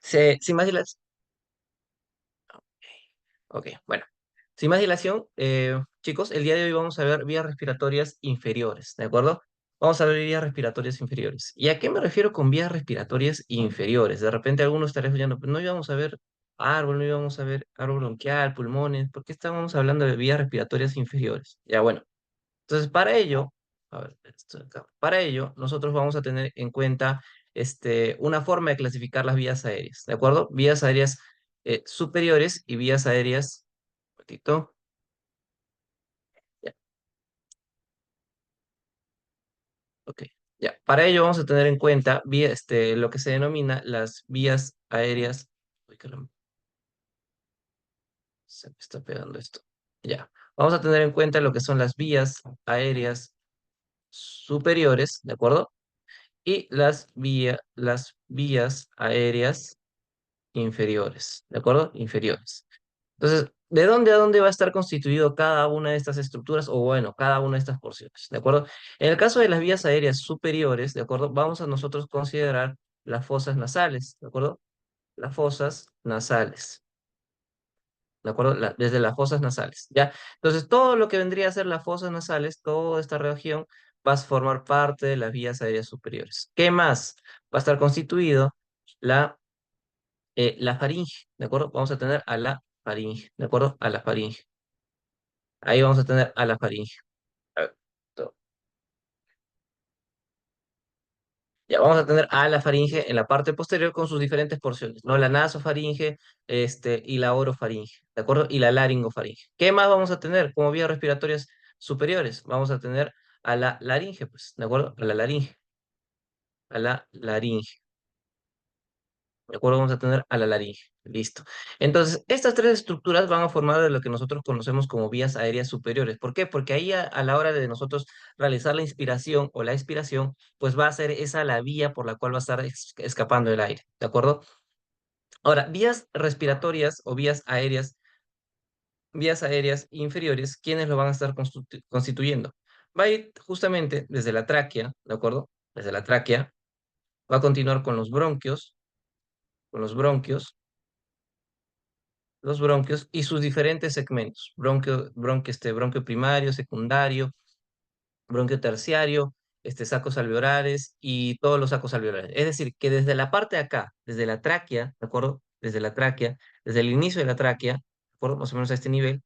Sin más dilación, ok, bueno. Sin más dilación, chicos, el día de hoy vamos a ver vías respiratorias inferiores, ¿de acuerdo? Vamos a ver vías respiratorias inferiores. ¿Y a qué me refiero con vías respiratorias inferiores? De repente algunos estarían escuchando, pero no íbamos a ver árbol, no íbamos a ver árbol bronquial, pulmones, ¿por qué estábamos hablando de vías respiratorias inferiores? Ya, bueno. Entonces, para ello, a ver, esto de acá. Para ello, nosotros vamos a tener en cuenta una forma de clasificar las vías aéreas, ¿de acuerdo? Vías aéreas superiores y vías aéreas, un ratito, ya, ok, ya. Para ello vamos a tener en cuenta lo que se denomina las vías aéreas, uy, caramba, se me está pegando esto, ya. Vamos a tener en cuenta lo que son las vías aéreas superiores, ¿de acuerdo? Y las vías aéreas inferiores, ¿de acuerdo? Inferiores. Entonces, ¿de dónde a dónde va a estar constituido cada una de estas estructuras o bueno, cada una de estas porciones, ¿de acuerdo? En el caso de las vías aéreas superiores, ¿de acuerdo? Vamos a nosotros considerar las fosas nasales, ¿de acuerdo? Las fosas nasales, ¿de acuerdo? Desde las fosas nasales, ¿ya? Entonces, todo lo que vendría a ser las fosas nasales, toda esta región va a formar parte de las vías aéreas superiores. ¿Qué más? Va a estar constituido la faringe, ¿de acuerdo? Vamos a tener a la faringe, ¿de acuerdo? A la faringe. Ahí vamos a tener a la faringe. A ver, ya vamos a tener a la faringe en la parte posterior con sus diferentes porciones, ¿no? La nasofaringe, y la orofaringe, ¿de acuerdo? Y la laringofaringe. ¿Qué más vamos a tener como vías respiratorias superiores? Vamos a tener a la laringe, pues, ¿de acuerdo? A la laringe, a la laringe. ¿De acuerdo? Vamos a tener a la laringe. Listo. Entonces, estas tres estructuras van a formar de lo que nosotros conocemos como vías aéreas superiores. ¿Por qué? Porque ahí a la hora de nosotros realizar la inspiración o la expiración, pues va a ser esa la vía por la cual va a estar escapando el aire. ¿De acuerdo? Ahora, vías respiratorias o vías aéreas inferiores, ¿quiénes lo van a estar constituyendo? Va a ir justamente desde la tráquea, ¿de acuerdo? Desde la tráquea, va a continuar con los bronquios y sus diferentes segmentos, bronquio primario, secundario, bronquio terciario, sacos alveolares y todos los sacos alveolares. Es decir, que desde la parte de acá, desde la tráquea, ¿de acuerdo? Desde la tráquea, desde el inicio de la tráquea, ¿de acuerdo? Más o menos a este nivel,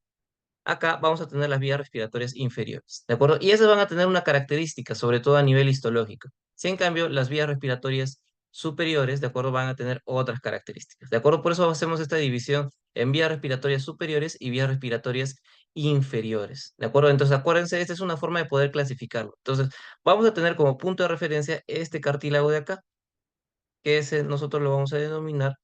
acá vamos a tener las vías respiratorias inferiores, ¿de acuerdo? Y esas van a tener una característica, sobre todo a nivel histológico. Si en cambio las vías respiratorias superiores, ¿de acuerdo? Van a tener otras características, ¿de acuerdo? Por eso hacemos esta división en vías respiratorias superiores y vías respiratorias inferiores, ¿de acuerdo? Entonces acuérdense, esta es una forma de poder clasificarlo. Entonces vamos a tener como punto de referencia este cartílago de acá, que ese nosotros lo vamos a denominar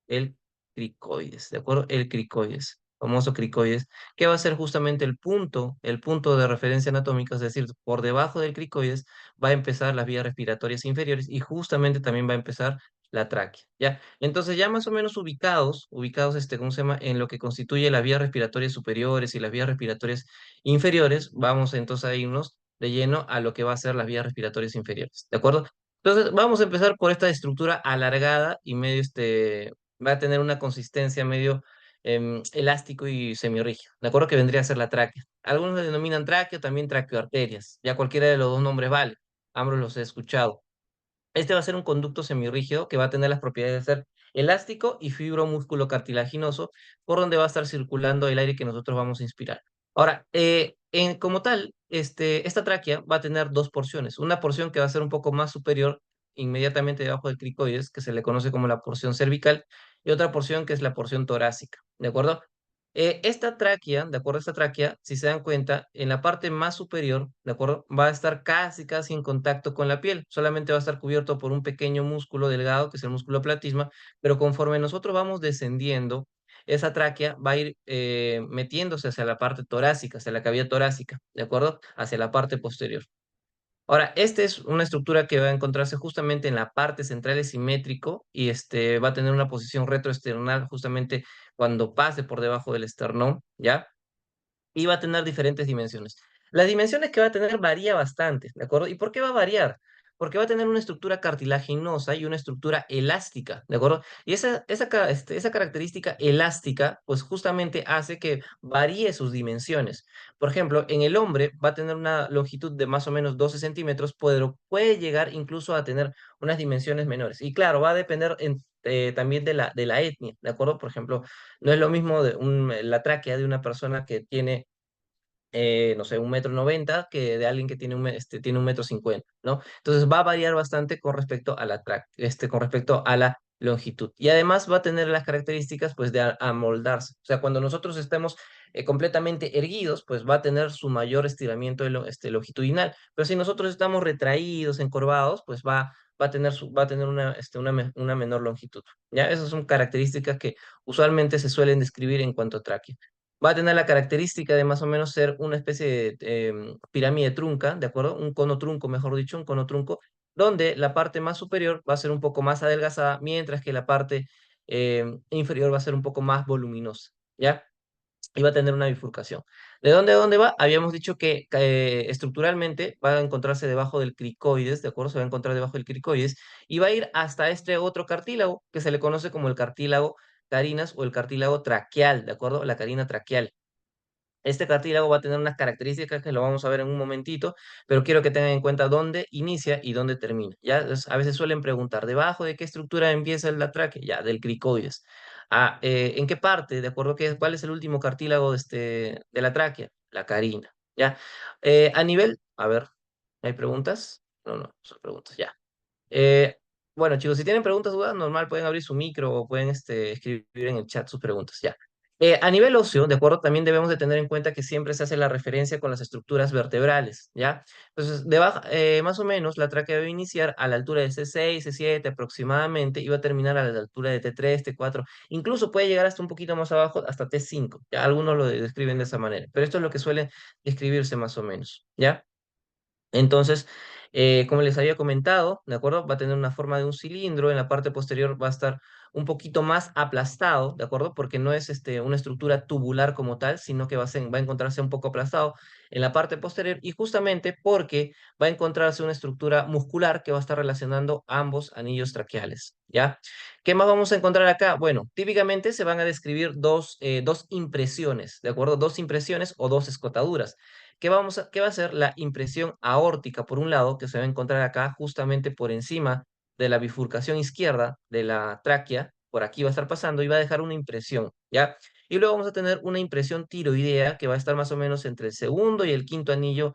el cricoides, ¿de acuerdo? El cricoides, famoso cricoides, que va a ser justamente el punto de referencia anatómica, es decir, por debajo del cricoides va a empezar las vías respiratorias inferiores y justamente también va a empezar la tráquea, ¿ya? Entonces ya más o menos ubicados, ¿cómo se llama? En lo que constituye las vías respiratorias superiores y las vías respiratorias inferiores, vamos entonces a irnos de lleno a lo que va a ser las vías respiratorias inferiores, ¿de acuerdo? Entonces, vamos a empezar por esta estructura alargada y medio va a tener una consistencia medio elástico y semirrígido. ¿De acuerdo? Que vendría a ser la tráquea. Algunos le denominan tráquea, también traqueoarterias. Ya cualquiera de los dos nombres vale. Ambos los he escuchado. Este va a ser un conducto semirrígido que va a tener las propiedades de ser elástico y fibromúsculo cartilaginoso, por donde va a estar circulando el aire que nosotros vamos a inspirar. Ahora, como tal, esta tráquea va a tener dos porciones. Una porción que va a ser un poco más superior, inmediatamente debajo del cricoides, que se le conoce como la porción cervical, y otra porción que es la porción torácica. ¿De acuerdo? Esta tráquea, de acuerdo a esta tráquea, si se dan cuenta, en la parte más superior, de acuerdo, va a estar casi en contacto con la piel. Solamente va a estar cubierto por un pequeño músculo delgado, que es el músculo platisma, pero conforme nosotros vamos descendiendo, esa tráquea va a ir metiéndose hacia la parte torácica, hacia la cavidad torácica, ¿de acuerdo? Hacia la parte posterior. Ahora, esta es una estructura que va a encontrarse justamente en la parte central, es simétrico y va a tener una posición retroesternal justamente cuando pase por debajo del esternón, ¿ya? Y va a tener diferentes dimensiones. Las dimensiones que va a tener varía bastante, ¿de acuerdo? ¿Y por qué va a variar? Porque va a tener una estructura cartilaginosa y una estructura elástica, ¿de acuerdo? Y esa característica elástica, pues justamente hace que varíe sus dimensiones. Por ejemplo, en el hombre va a tener una longitud de más o menos 12 centímetros, pero puede llegar incluso a tener unas dimensiones menores. Y claro, va a depender también de la etnia, ¿de acuerdo? Por ejemplo, no es lo mismo la tráquea de una persona que tiene no sé, 1,90 m que de alguien que tiene tiene 1,50 m, ¿no? Entonces va a variar bastante con respecto a con respecto a la longitud. Y además va a tener las características, pues, de amoldarse. O sea, cuando nosotros estemos completamente erguidos, pues va a tener su mayor estiramiento longitudinal. Pero si nosotros estamos retraídos, encorvados, pues va a tener una menor longitud. ¿Ya? Esas son características que usualmente se suelen describir en cuanto a tráquea. Va a tener la característica de más o menos ser una especie de pirámide trunca, ¿de acuerdo? Un cono trunco, mejor dicho, un cono trunco, donde la parte más superior va a ser un poco más adelgazada, mientras que la parte inferior va a ser un poco más voluminosa, ¿ya? Y va a tener una bifurcación. ¿De dónde a dónde va? Habíamos dicho que estructuralmente va a encontrarse debajo del cricoides, ¿de acuerdo? Se va a encontrar debajo del cricoides y va a ir hasta este otro cartílago que se le conoce como el cartílago carinas o el cartílago traqueal, ¿de acuerdo? La carina traqueal. Este cartílago va a tener unas características que lo vamos a ver en un momentito, pero quiero que tengan en cuenta dónde inicia y dónde termina. ¿Ya? A veces suelen preguntar, ¿debajo de qué estructura empieza la tráquea? Ya, del cricoides. Ah, ¿en qué parte? ¿De acuerdo? ¿Cuál es el último cartílago de la tráquea? La carina. ¿Ya? A ver, ¿hay preguntas? No, no, son preguntas, ya. Eh, bueno, chicos, si tienen preguntas, dudas, normal, pueden abrir su micro o pueden escribir en el chat sus preguntas, ya. A nivel óseo, ¿de acuerdo? También debemos de tener en cuenta que siempre se hace la referencia con las estructuras vertebrales, ¿ya? Entonces, más o menos, la tráquea debe iniciar a la altura de C6, C7 aproximadamente, y va a terminar a la altura de T3, T4, incluso puede llegar hasta un poquito más abajo, hasta T5, ¿ya? Algunos lo describen de esa manera, pero esto es lo que suele describirse más o menos, ¿ya? Entonces, como les había comentado, ¿de acuerdo? Va a tener una forma de un cilindro, en la parte posterior va a estar un poquito más aplastado, ¿de acuerdo? Porque no es una estructura tubular como tal, sino que va a encontrarse un poco aplastado en la parte posterior y justamente porque va a encontrarse una estructura muscular que va a estar relacionando ambos anillos traqueales, ¿ya? ¿Qué más vamos a encontrar acá? Bueno, típicamente se van a describir dos impresiones, ¿de acuerdo? Dos impresiones o dos escotaduras. ¿Qué va a ser la impresión aórtica, por un lado, que se va a encontrar acá justamente por encima de la bifurcación izquierda de la tráquea? Por aquí va a estar pasando y va a dejar una impresión, ¿ya? Y luego vamos a tener una impresión tiroidea que va a estar más o menos entre el segundo y el quinto anillo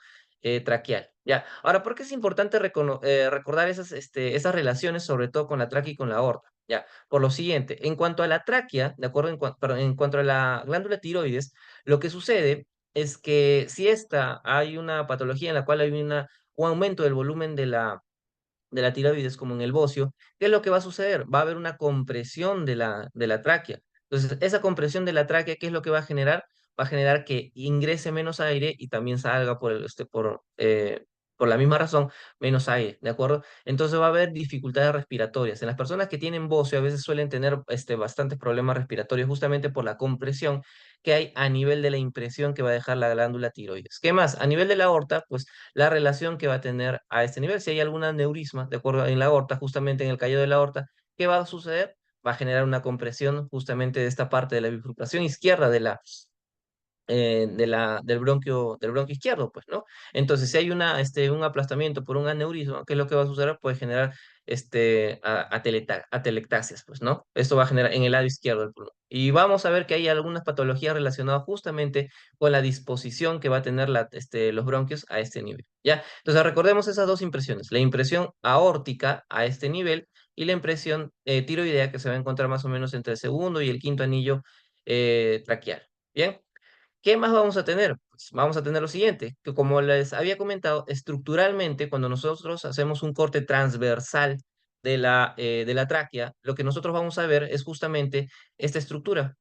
traqueal, ¿ya? Ahora, ¿por qué es importante recordar esas relaciones, sobre todo con la tráquea y con la aorta? ¿Ya? Por lo siguiente, en cuanto a la tráquea, ¿de acuerdo? Perdón, en cuanto a la glándula tiroides, lo que sucede es que si hay una patología en la cual hay un aumento del volumen de la tiroides, como en el bocio, ¿qué es lo que va a suceder? Va a haber una compresión de la tráquea. Entonces, esa compresión de la tráquea, ¿qué es lo que va a generar? Va a generar que ingrese menos aire y también salga por la misma razón menos aire, ¿de acuerdo? Entonces va a haber dificultades respiratorias. En las personas que tienen bocio a veces suelen tener bastantes problemas respiratorios justamente por la compresión que hay a nivel de la impresión que va a dejar la glándula tiroides. ¿Qué más? A nivel de la aorta, pues la relación que va a tener a este nivel. Si hay algún aneurisma, de acuerdo en la aorta, justamente en el callo de la aorta, ¿qué va a suceder? Va a generar una compresión justamente de esta parte de la bifurcación izquierda del bronquio izquierdo, pues, ¿no? Entonces, si hay un aplastamiento por un aneurisma, ¿qué es lo que va a suceder? Puede generar atelectasias, pues, ¿no? Esto va a generar en el lado izquierdo del pulmón. Y vamos a ver que hay algunas patologías relacionadas justamente con la disposición que va a tener los bronquios a este nivel, ¿ya? Entonces, recordemos esas dos impresiones, la impresión aórtica a este nivel y la impresión tiroidea que se va a encontrar más o menos entre el segundo y el quinto anillo traqueal, ¿bien? ¿Qué más vamos a tener? Pues vamos a tener lo siguiente, que como les había comentado, estructuralmente, cuando nosotros hacemos un corte transversal de la tráquea, lo que nosotros vamos a ver es justamente esta estructura,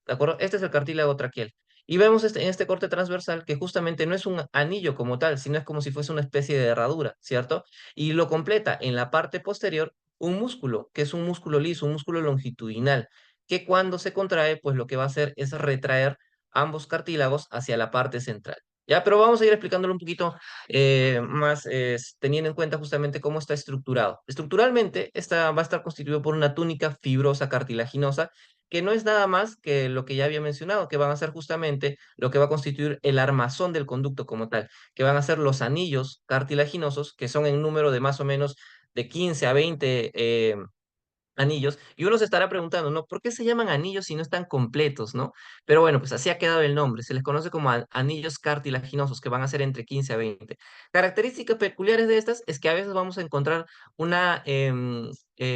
¿de acuerdo? Este es el cartílago traqueal. Y vemos en este corte transversal que justamente no es un anillo como tal, sino es como si fuese una especie de herradura, ¿cierto? Y lo completa en la parte posterior un músculo, que es un músculo liso, un músculo longitudinal, que cuando se contrae, pues lo que va a hacer es retraer ambos cartílagos hacia la parte central. ¿ya? Pero vamos a ir explicándolo un poquito más, teniendo en cuenta justamente cómo está estructurado. Estructuralmente, esta va a estar constituido por una túnica fibrosa cartilaginosa, que no es nada más que lo que ya había mencionado, que van a ser justamente lo que va a constituir el armazón del conducto como tal, que van a ser los anillos cartilaginosos, que son en número de más o menos de 15 a 20 anillos, y uno se estará preguntando, ¿no? ¿Por qué se llaman anillos si no están completos, ¿no? Pero bueno, pues así ha quedado el nombre, se les conoce como anillos cartilaginosos, que van a ser entre 15 a 20. Características peculiares de estas es que a veces vamos a encontrar una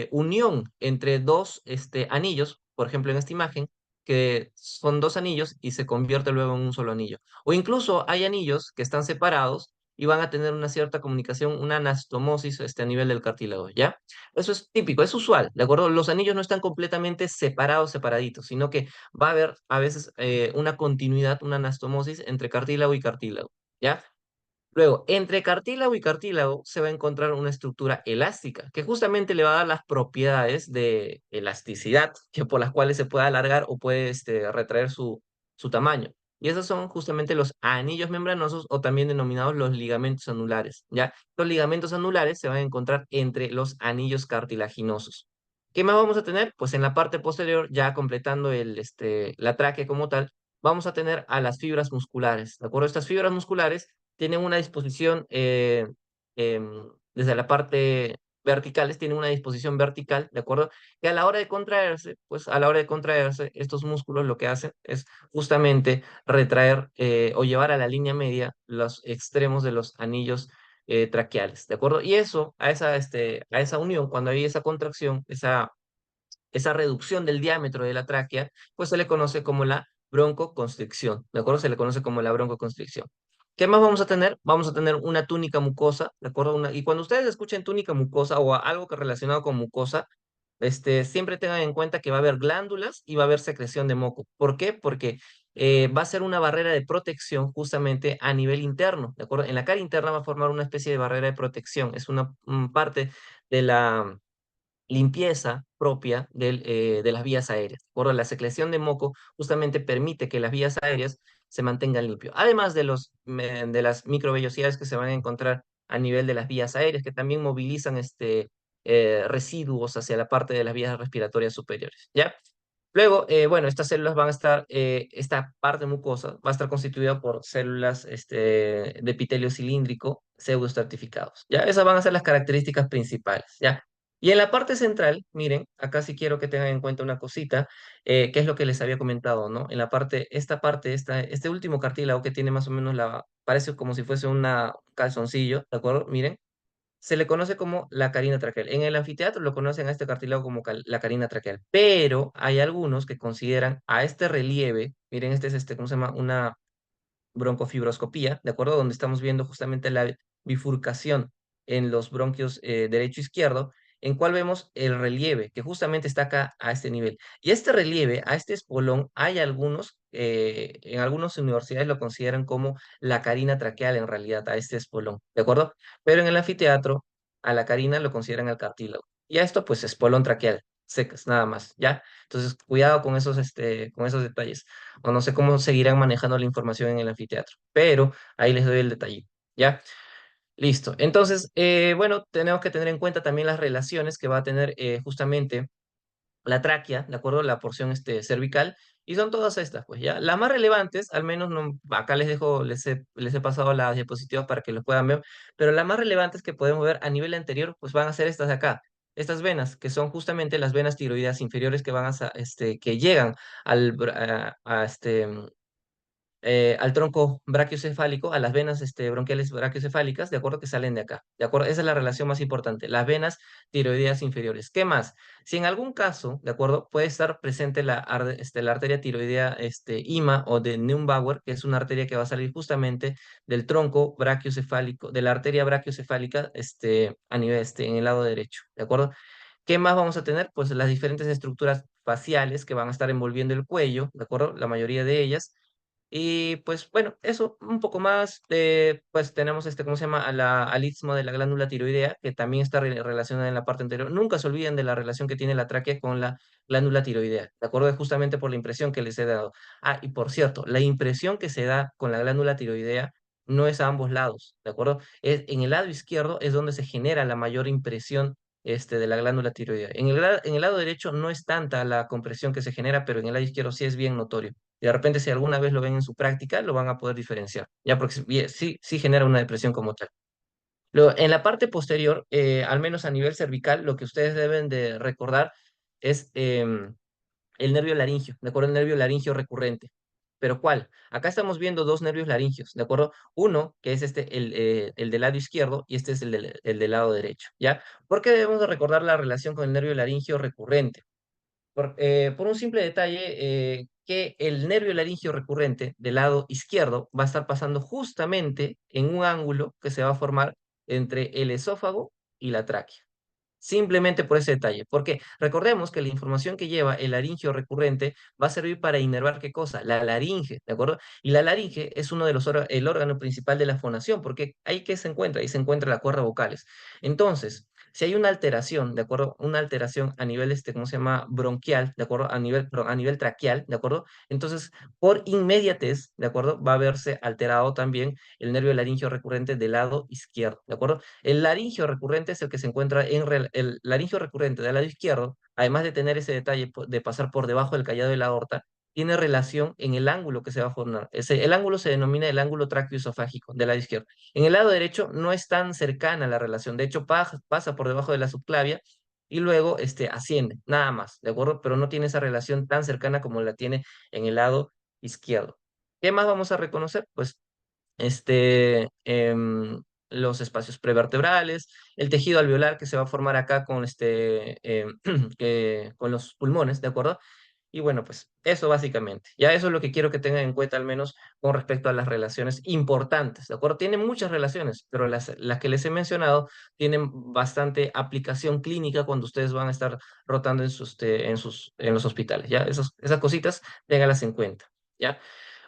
unión entre dos anillos, por ejemplo en esta imagen, que son dos anillos y se convierte luego en un solo anillo. O incluso hay anillos que están separados y van a tener una cierta comunicación, una anastomosis a nivel del cartílago, ¿ya? Eso es típico, es usual, ¿de acuerdo? Los anillos no están completamente separados, separaditos, sino que va a haber a veces una continuidad, una anastomosis entre cartílago y cartílago, ¿ya? Luego, entre cartílago y cartílago se va a encontrar una estructura elástica, que justamente le va a dar las propiedades de elasticidad, que por las cuales se puede alargar o puede retraer su tamaño. Y esos son justamente los anillos membranosos o también denominados los ligamentos anulares, ¿ya? Los ligamentos anulares se van a encontrar entre los anillos cartilaginosos. ¿Qué más vamos a tener? Pues en la parte posterior, ya completando la tráquea como tal, vamos a tener a las fibras musculares, ¿de acuerdo? Estas fibras musculares tienen una disposición, desde la parte verticales, tienen una disposición vertical, ¿de acuerdo? Que a la hora de contraerse, pues a la hora de contraerse, estos músculos lo que hacen es justamente retraer o llevar a la línea media los extremos de los anillos traqueales, ¿de acuerdo? Y eso, a esa unión, cuando hay esa contracción, esa reducción del diámetro de la tráquea, pues se le conoce como la broncoconstricción, ¿de acuerdo? Se le conoce como la broncoconstricción. ¿Qué más vamos a tener? Vamos a tener una túnica mucosa, ¿de acuerdo? Y cuando ustedes escuchen túnica mucosa o algo que relacionado con mucosa, siempre tengan en cuenta que va a haber glándulas y va a haber secreción de moco. ¿Por qué? Porque va a ser una barrera de protección justamente a nivel interno, ¿de acuerdo? En la cara interna va a formar una especie de barrera de protección, es una parte de la limpieza propia de las vías aéreas. Por la secreción de moco justamente permite que las vías aéreas se mantengan limpias. Además de las microvellosidades que se van a encontrar a nivel de las vías aéreas, que también movilizan residuos hacia la parte de las vías respiratorias superiores, ¿ya? Luego, bueno, estas células van a estar, esta parte mucosa va a estar constituida por células de epitelio cilíndrico pseudoestratificados, ¿ya? Esas van a ser las características principales, ¿ya? Y en la parte central, miren, acá sí quiero que tengan en cuenta una cosita, que es lo que les había comentado, ¿no? En la parte, este último cartílago que tiene más o menos parece como si fuese un calzoncillo, ¿de acuerdo? Miren, se le conoce como la carina traqueal. En el anfiteatro lo conocen a este cartílago como la carina traqueal, pero hay algunos que consideran a este relieve, miren, este es ¿cómo se llama? Una broncofibroscopía, ¿de acuerdo? Donde estamos viendo justamente la bifurcación en los bronquios derecho e izquierdo, en cual vemos el relieve, que justamente está acá a este nivel. Y este relieve, a este espolón, hay algunos, en algunas universidades lo consideran como la carina traqueal en realidad, a este espolón, ¿de acuerdo? Pero en el anfiteatro, a la carina lo consideran el cartílago. Y a esto, pues, espolón traqueal, secas, nada más, ¿ya? Entonces, cuidado con esos detalles o no sé cómo seguirán manejando la información en el anfiteatro, pero ahí les doy el detallito, ¿ya? Listo. Entonces, bueno, tenemos que tener en cuenta también las relaciones que va a tener justamente la tráquea, ¿de acuerdo? La porción cervical, y son todas estas, pues, ¿ya? Las más relevantes, al menos no, acá les dejo, les he pasado las diapositivas para que los puedan ver, pero las más relevantes que podemos ver a nivel anterior, pues van a ser estas de acá. Estas venas, que son justamente las venas tiroideas inferiores que van que llegan al tronco brachiocefálico, a las venas bronquiales brachiocefálicas, de acuerdo que salen de acá. De acuerdo, esa es la relación más importante, las venas tiroideas inferiores. ¿Qué más? Si en algún caso, de acuerdo, puede estar presente la arteria tiroidea IMA o de Neubauer, que es una arteria que va a salir justamente del tronco brachiocefálico, de la arteria brachiocefálica a nivel en el lado derecho, ¿de acuerdo? ¿Qué más vamos a tener? Pues las diferentes estructuras faciales que van a estar envolviendo el cuello, ¿de acuerdo? La mayoría de ellas. Y pues bueno, eso, un poco más, pues tenemos ¿cómo se llama? Al istmo de la glándula tiroidea, que también está relacionada en la parte anterior. Nunca se olviden de la relación que tiene la tráquea con la glándula tiroidea, ¿de acuerdo? Justamente por la impresión que les he dado. Ah, y por cierto, la impresión que se da con la glándula tiroidea no es a ambos lados, ¿de acuerdo? En el lado izquierdo es donde se genera la mayor impresión de la glándula tiroidea. En el lado derecho no es tanta la compresión que se genera, pero en el lado izquierdo sí es bien notorio. Y de repente, si alguna vez lo ven en su práctica, lo van a poder diferenciar, ya porque sí genera una depresión como tal. Luego, en la parte posterior, al menos a nivel cervical, lo que ustedes deben de recordar es el nervio laringio, ¿de acuerdo? El nervio laringio recurrente. ¿Pero cuál? Acá estamos viendo dos nervios laringios, ¿de acuerdo? Uno, que es el del lado izquierdo, y este es el del lado derecho, ¿ya? ¿Por qué debemos de recordar la relación con el nervio laringio recurrente? Por un simple detalle, que el nervio laringio recurrente del lado izquierdo va a estar pasando justamente en un ángulo que se va a formar entre el esófago y la tráquea. Simplemente por ese detalle. Porque recordemos que la información que lleva el laringio recurrente va a servir para inervar ¿qué cosa? La laringe, ¿de acuerdo? Y la laringe es uno de el órgano principal de la fonación, porque ahí que se encuentra, ahí se encuentra la cuerda vocales. Entonces, si hay una alteración, ¿de acuerdo? Una alteración a nivel, ¿cómo se llama? Bronquial, ¿de acuerdo? Perdón, a nivel traqueal, ¿de acuerdo? Entonces, por inmediatez, ¿de acuerdo? Va a verse alterado también el nervio laringio recurrente del lado izquierdo, ¿de acuerdo? El laringio recurrente es el que se encuentra el laringio recurrente del lado izquierdo, además de tener ese detalle de pasar por debajo del callado de la aorta, tiene relación en el ángulo que se va a formar. El ángulo se denomina el ángulo tráqueo-esofágico del lado izquierdo. En el lado derecho no es tan cercana la relación, de hecho pasa por debajo de la subclavia y luego asciende, nada más, ¿de acuerdo? Pero no tiene esa relación tan cercana como la tiene en el lado izquierdo. ¿Qué más vamos a reconocer? Pues este, em, los espacios prevertebrales, el tejido alveolar que se va a formar acá con los pulmones, ¿de acuerdo? Y bueno, pues eso básicamente. Ya eso es lo que quiero que tengan en cuenta, al menos con respecto a las relaciones importantes, ¿de acuerdo? Tienen muchas relaciones, pero las que les he mencionado tienen bastante aplicación clínica cuando ustedes van a estar rotando en los hospitales, ¿ya? Esas cositas, ténganlas en cuenta, ¿ya?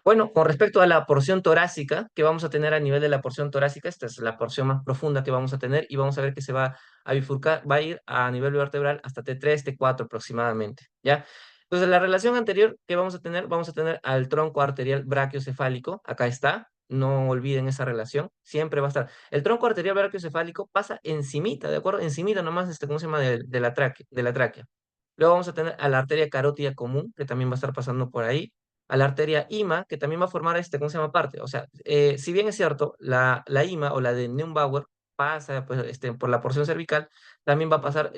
Bueno, con respecto a la porción torácica que vamos a tener a nivel de la porción torácica, esta es la porción más profunda que vamos a tener y vamos a ver que se va a bifurcar, va a ir a nivel vertebral hasta T3, T4 aproximadamente, ¿ya? Entonces, la relación anterior que vamos a tener al tronco arterial brachiocefálico, acá está, no olviden esa relación, siempre va a estar. El tronco arterial brachiocefálico pasa encimita, ¿de acuerdo? Encimita nomás, ¿cómo se llama? De la tráquea. Luego vamos a tener a la arteria carótida común, que también va a estar pasando por ahí, a la arteria IMA, que también va a formar ¿cómo se llama? Parte. O sea, si bien es cierto, la IMA o la de Neubauer pasa pues, por la porción cervical, también va a pasar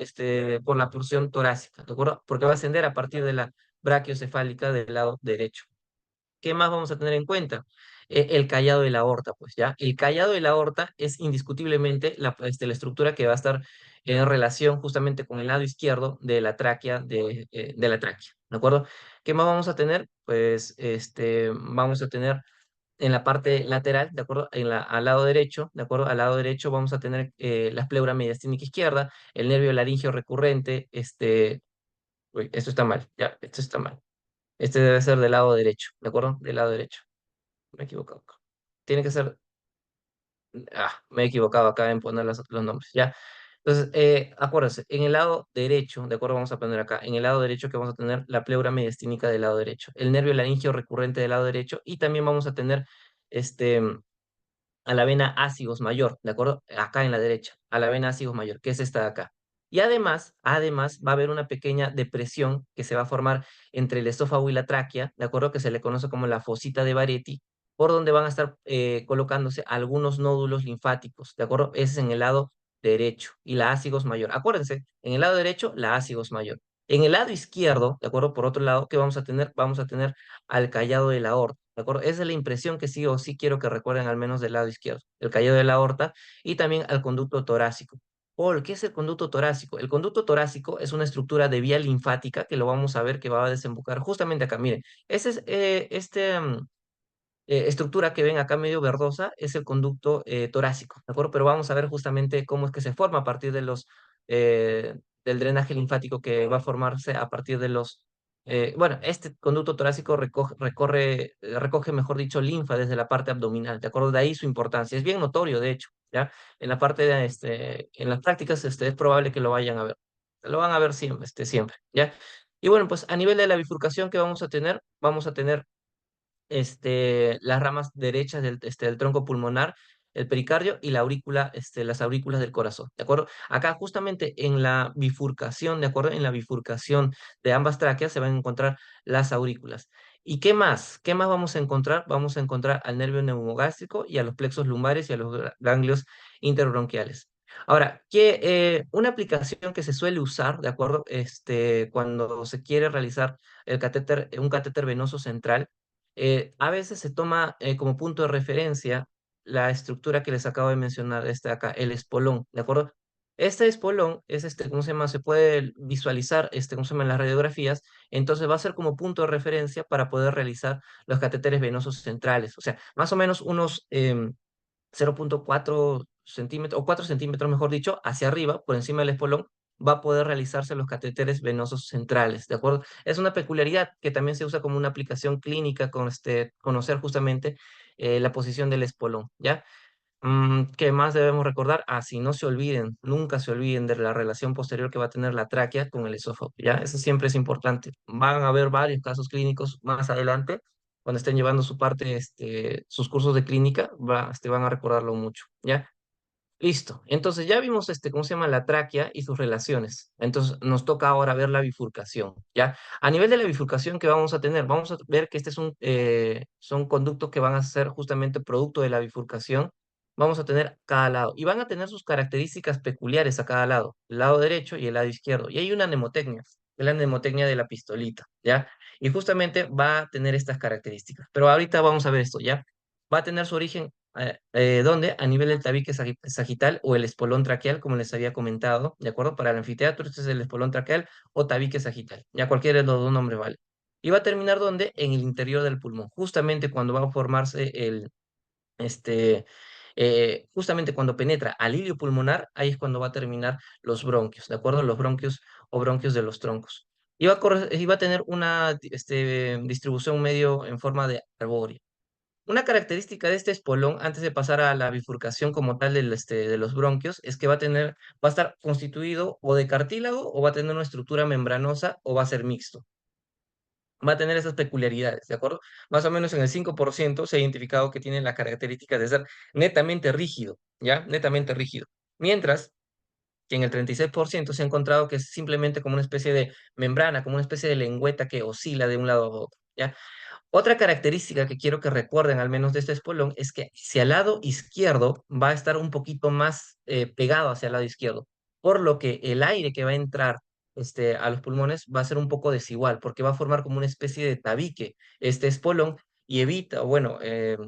por la porción torácica, ¿de acuerdo? Porque va a ascender a partir de la brachiocefálica del lado derecho. ¿Qué más vamos a tener en cuenta? El callado de la aorta, pues ya. El callado de la aorta es indiscutiblemente la estructura que va a estar en relación justamente con el lado izquierdo de la tráquea, de la tráquea, ¿de acuerdo? ¿Qué más vamos a tener? Pues vamos a tener en la parte lateral, ¿de acuerdo? Al lado derecho, ¿de acuerdo? Al lado derecho vamos a tener la pleura mediastínica izquierda, el nervio laringio recurrente, uy, esto está mal, ya, esto está mal. Este debe ser del lado derecho, ¿de acuerdo? Del lado derecho. Me he equivocado. Tiene que ser. Me he equivocado acá en poner los nombres, ¿ya? Entonces, acuérdense, en el lado derecho, ¿de acuerdo? Vamos a poner acá, en el lado derecho que vamos a tener la pleura mediastínica del lado derecho, el nervio laringio recurrente del lado derecho y también vamos a tener este, a la vena ácigos mayor, ¿de acuerdo? Acá en la derecha, a la vena ácigos mayor, que es esta de acá. Y además, va a haber una pequeña depresión que se va a formar entre el esófago y la tráquea, ¿de acuerdo? Que se le conoce como la fosita de Barretti, por donde van a estar colocándose algunos nódulos linfáticos, ¿de acuerdo? Ese es en el lado derecho y la ácigos mayor. Acuérdense, en el lado derecho, la ácigos mayor. En el lado izquierdo, ¿de acuerdo? Por otro lado, ¿qué vamos a tener? Vamos a tener al callado de la aorta. ¿De acuerdo? Esa es la impresión que sí o sí quiero que recuerden al menos del lado izquierdo, el callado de la aorta y también al conducto torácico. Paul, ¿qué es el conducto torácico? El conducto torácico es una estructura de vía linfática que lo vamos a ver que va a desembocar justamente acá. Miren, esa es estructura que ven acá medio verdosa, es el conducto torácico, ¿de acuerdo? Pero vamos a ver justamente cómo es que se forma a partir del drenaje linfático que va a formarse a partir de bueno, este conducto torácico recoge, mejor dicho, linfa desde la parte abdominal, ¿de acuerdo? De ahí su importancia. Es bien notorio, de hecho, ¿ya? En la parte en las prácticas, es probable que lo vayan a ver. Lo van a ver siempre, siempre, ¿ya? Y bueno, pues a nivel de la bifurcación que vamos a tener las ramas derechas del tronco pulmonar, el pericardio y la aurícula, las aurículas del corazón, ¿de acuerdo? Acá justamente en la bifurcación, ¿de acuerdo? En la bifurcación de ambas tráqueas se van a encontrar las aurículas. ¿Y qué más? ¿Qué más vamos a encontrar? Vamos a encontrar al nervio neumogástrico y a los plexos lumbares y a los ganglios interbronquiales. Ahora, una aplicación que se suele usar, ¿de acuerdo? Cuando se quiere realizar un catéter venoso central, a veces se toma como punto de referencia la estructura que les acabo de mencionar, acá, el espolón, ¿de acuerdo? Este espolón es ¿cómo se llama? Se puede visualizar, ¿cómo se llama? En las radiografías, entonces va a ser como punto de referencia para poder realizar los catéteres venosos centrales, o sea, más o menos unos 0,4 centímetros, o 4 centímetros, mejor dicho, hacia arriba, por encima del espolón, va a poder realizarse los catéteres venosos centrales, ¿de acuerdo? Es una peculiaridad que también se usa como una aplicación clínica con conocer justamente la posición del espolón, ¿ya? ¿Qué más debemos recordar? Si no se olviden, nunca se olviden de la relación posterior que va a tener la tráquea con el esófago, ¿ya? Eso siempre es importante. Van a haber varios casos clínicos más adelante, cuando estén llevando sus cursos de clínica, van a recordarlo mucho, ¿ya? Listo. Entonces ya vimos ¿cómo se llama? La tráquea y sus relaciones. Entonces nos toca ahora ver la bifurcación, ¿ya? A nivel de la bifurcación que vamos a tener, vamos a ver que son conductos que van a ser justamente producto de la bifurcación. Vamos a tener cada lado y van a tener sus características peculiares a cada lado, el lado derecho y el lado izquierdo. Y hay una mnemotecnia, es la mnemotecnia de la pistolita, ¿ya? Y justamente va a tener estas características. Pero ahorita vamos a ver esto, ¿ya? Va a tener su origen ¿dónde? A nivel del tabique sagital o el espolón traqueal, como les había comentado, ¿de acuerdo? Para el anfiteatro, este es el espolón traqueal o tabique sagital, ya cualquiera de los dos nombres vale. Y va a terminar ¿dónde? En el interior del pulmón, justamente cuando va a formarse este, justamente cuando penetra al hilio pulmonar, ahí es cuando va a terminar los bronquios, ¿de acuerdo? Los bronquios o bronquios de los troncos. Y va a tener una distribución medio en forma de arbóreo. Una característica de este espolón, antes de pasar a la bifurcación como tal de los bronquios, es que va a estar constituido o de cartílago o va a tener una estructura membranosa o va a ser mixto. Va a tener esas peculiaridades, ¿de acuerdo? Más o menos en el 5% se ha identificado que tiene la característica de ser netamente rígido, ¿ya? Netamente rígido. Mientras que en el 36% se ha encontrado que es simplemente como una especie de membrana, como una especie de lengüeta que oscila de un lado a otro, ¿ya? Otra característica que quiero que recuerden, al menos de este espolón, es que si al lado izquierdo va a estar un poquito más pegado hacia el lado izquierdo, por lo que el aire que va a entrar a los pulmones va a ser un poco desigual, porque va a formar como una especie de tabique este espolón y evita, bueno, eh,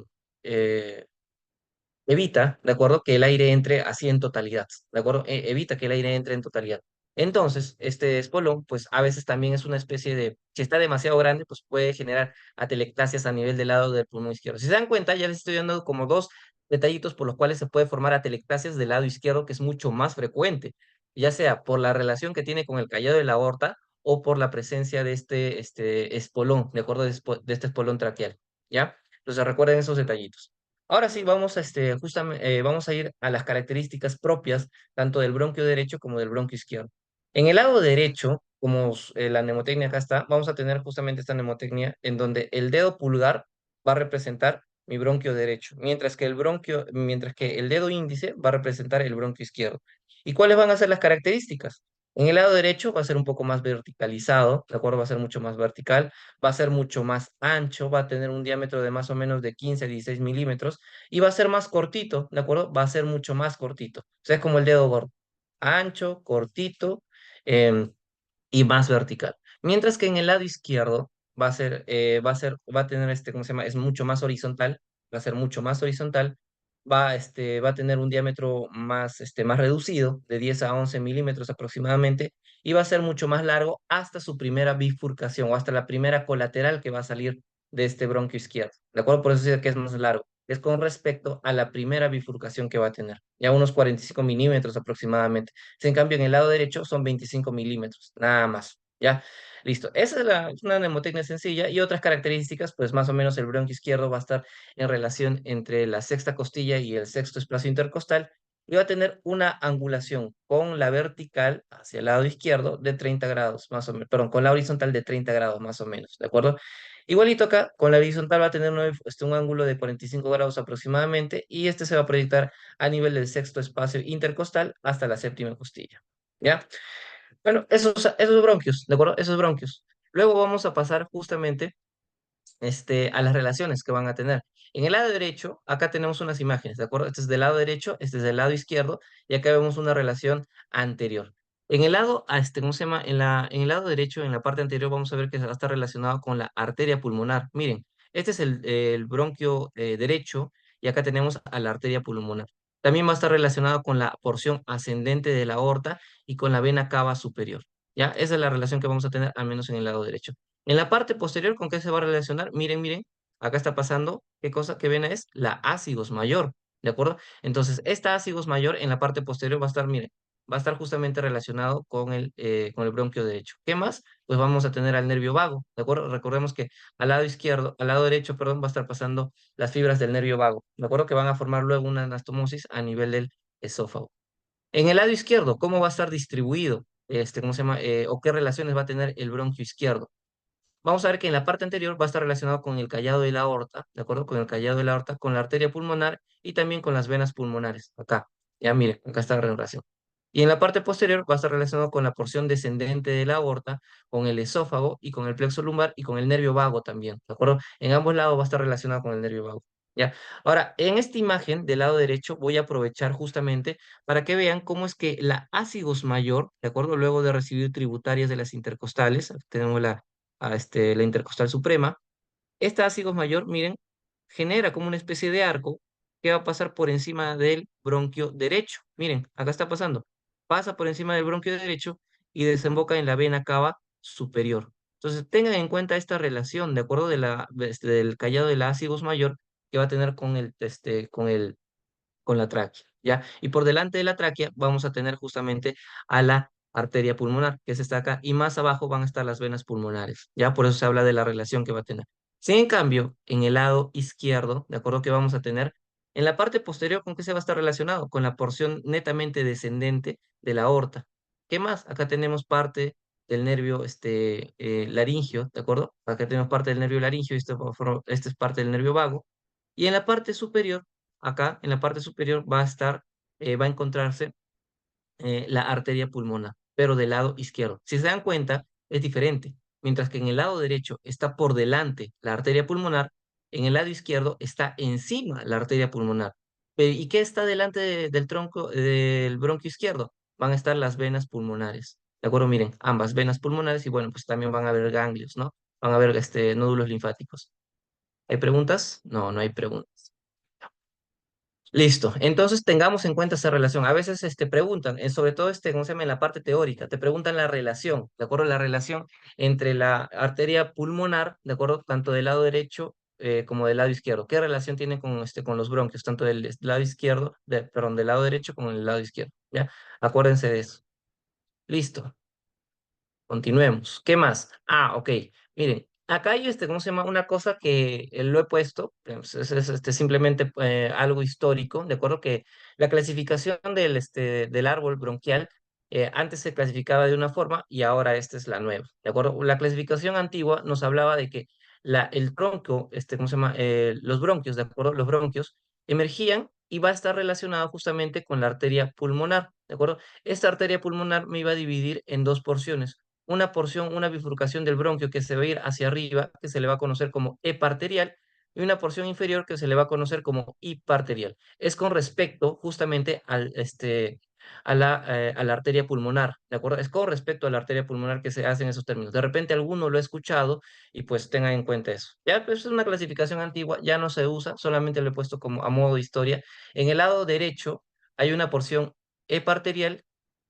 evita, ¿de acuerdo? Que el aire entre así en totalidad, ¿de acuerdo? Evita que el aire entre en totalidad. Entonces, este espolón, pues a veces también es una especie si está demasiado grande, pues puede generar atelectasias a nivel del lado del pulmón izquierdo. Si se dan cuenta, ya les estoy dando como dos detallitos por los cuales se puede formar atelectasias del lado izquierdo, que es mucho más frecuente, ya sea por la relación que tiene con el callado de la aorta o por la presencia de este espolón, ¿de acuerdo? De este espolón traqueal, ¿ya? Entonces recuerden esos detallitos. Ahora sí, vamos a ir a las características propias tanto del bronquio derecho como del bronquio izquierdo. En el lado derecho, como la mnemotecnia acá está, vamos a tener justamente esta mnemotecnia en donde el dedo pulgar va a representar mi bronquio derecho, mientras que el dedo índice va a representar el bronquio izquierdo. ¿Y cuáles van a ser las características? En el lado derecho va a ser un poco más verticalizado, ¿de acuerdo? Va a ser mucho más vertical, va a ser mucho más ancho, va a tener un diámetro de más o menos de 15 a 16 milímetros y va a ser más cortito, ¿de acuerdo? Va a ser mucho más cortito. O sea, es como el dedo gordo. Ancho, cortito em, y más vertical. Mientras que en el lado izquierdo va a tener ¿cómo se llama? Es mucho más horizontal, va a ser mucho más horizontal, va a tener un diámetro más reducido, de 10 a 11 milímetros aproximadamente, y va a ser mucho más largo hasta su primera bifurcación o hasta la primera colateral que va a salir de este bronquio izquierdo. ¿De acuerdo? Por eso dice que es más largo. Es con respecto a la primera bifurcación que va a tener, ya unos 45 milímetros aproximadamente. Si en cambio en el lado derecho son 25 milímetros, nada más. ¿Ya? Listo. Esa es una mnemotecnia sencilla y otras características, pues más o menos el bronquio izquierdo va a estar en relación entre la sexta costilla y el sexto espacio intercostal y va a tener una angulación con la vertical hacia el lado izquierdo de 30 grados más o menos, perdón, con la horizontal de 30 grados más o menos, ¿de acuerdo? Igualito acá, con la horizontal va a tener un ángulo de 45 grados aproximadamente y este se va a proyectar a nivel del sexto espacio intercostal hasta la séptima costilla, ¿ya? Bueno, esos bronquios, ¿de acuerdo? Esos bronquios. Luego vamos a pasar justamente a las relaciones que van a tener. En el lado derecho, acá tenemos unas imágenes, ¿de acuerdo? Este es del lado derecho, este es del lado izquierdo, y acá vemos una relación anterior. En el lado, ¿cómo se llama? En el lado derecho, en la parte anterior, vamos a ver que va a estar relacionado con la arteria pulmonar. Miren, este es el bronquio derecho, y acá tenemos a la arteria pulmonar. También va a estar relacionado con la porción ascendente de la aorta y con la vena cava superior. ¿Ya? Esa es la relación que vamos a tener, al menos en el lado derecho. En la parte posterior, ¿con qué se va a relacionar? Miren, miren, acá está pasando, ¿qué cosa? ¿Qué vena es? La ácigos mayor, ¿de acuerdo? Entonces, esta ácigos mayor en la parte posterior va a estar, miren, va a estar justamente relacionado con el bronquio derecho. ¿Qué más? Pues vamos a tener al nervio vago, ¿de acuerdo? Recordemos que al lado izquierdo, al lado derecho, perdón, va a estar pasando las fibras del nervio vago, ¿de acuerdo? Que van a formar luego una anastomosis a nivel del esófago. En el lado izquierdo, ¿cómo va a estar distribuido? ¿Cómo se llama? O qué relaciones va a tener el bronquio izquierdo. Vamos a ver que en la parte anterior va a estar relacionado con el callado de la aorta, ¿de acuerdo? Con el callado de la aorta, con la arteria pulmonar y también con las venas pulmonares, acá. Ya miren, acá está la relación. Y en la parte posterior va a estar relacionado con la porción descendente de la aorta, con el esófago y con el plexo lumbar y con el nervio vago también, ¿de acuerdo? En ambos lados va a estar relacionado con el nervio vago. ¿Ya? Ahora, en esta imagen del lado derecho voy a aprovechar justamente para que vean cómo es que la ácigos mayor, ¿de acuerdo? Luego de recibir tributarias de las intercostales, tenemos la intercostal suprema. Esta ácido mayor, miren, genera como una especie de arco que va a pasar por encima del bronquio derecho. Miren, acá está pasando. Pasa por encima del bronquio derecho y desemboca en la vena cava superior. Entonces, tengan en cuenta esta relación, ¿de acuerdo? Del callado de la ácigos mayor que va a tener con la tráquea, ¿ya? Y por delante de la tráquea vamos a tener justamente a la arteria pulmonar, que es esta acá, y más abajo van a estar las venas pulmonares, ¿ya? Por eso se habla de la relación que va a tener. Si en cambio, en el lado izquierdo, ¿de acuerdo? Que vamos a tener, en la parte posterior, ¿con qué se va a estar relacionado? Con la porción netamente descendente de la aorta. ¿Qué más? Acá tenemos parte del nervio laringio, ¿de acuerdo? Acá tenemos parte del nervio laringio, este es parte del nervio vago. Y en la parte superior, acá en la parte superior va a encontrarse la arteria pulmonar, pero del lado izquierdo. Si se dan cuenta, es diferente. Mientras que en el lado derecho está por delante la arteria pulmonar, en el lado izquierdo está encima la arteria pulmonar. ¿Y qué está delante del tronco del bronquio izquierdo? Van a estar las venas pulmonares. ¿De acuerdo? Miren, ambas venas pulmonares y bueno, pues también van a haber ganglios, ¿no? Van a haber nódulos linfáticos. ¿Hay preguntas? No, no hay preguntas. Listo, entonces tengamos en cuenta esa relación. A veces preguntan, sobre todo ¿cómo se llama? En la parte teórica, te preguntan la relación, ¿de acuerdo? La relación entre la arteria pulmonar, ¿de acuerdo? Tanto del lado derecho como del lado izquierdo. ¿Qué relación tiene con los bronquios, tanto del lado izquierdo, perdón, del lado derecho como del lado izquierdo? ¿Ya? Acuérdense de eso. Listo. Continuemos. ¿Qué más? Ah, ok. Miren, acá hay ¿cómo se llama? Una cosa que lo he puesto, pues, es simplemente algo histórico, de acuerdo que la clasificación del árbol bronquial antes se clasificaba de una forma y ahora esta es la nueva, ¿de acuerdo? La clasificación antigua nos hablaba de que el tronco, ¿cómo se llama? Los bronquios, ¿de acuerdo? Los bronquios emergían y va a estar relacionado justamente con la arteria pulmonar, ¿de acuerdo? Esta arteria pulmonar me iba a dividir en dos porciones una porción, una bifurcación del bronquio que se va a ir hacia arriba, que se le va a conocer como eparterial, y una porción inferior que se le va a conocer como hiparterial. Es con respecto justamente a la arteria pulmonar, ¿de acuerdo? Es con respecto a la arteria pulmonar que se hacen esos términos. De repente alguno lo ha escuchado y pues tengan en cuenta eso. Ya, pues es una clasificación antigua, ya no se usa, solamente lo he puesto como a modo de historia. En el lado derecho hay una porción eparterial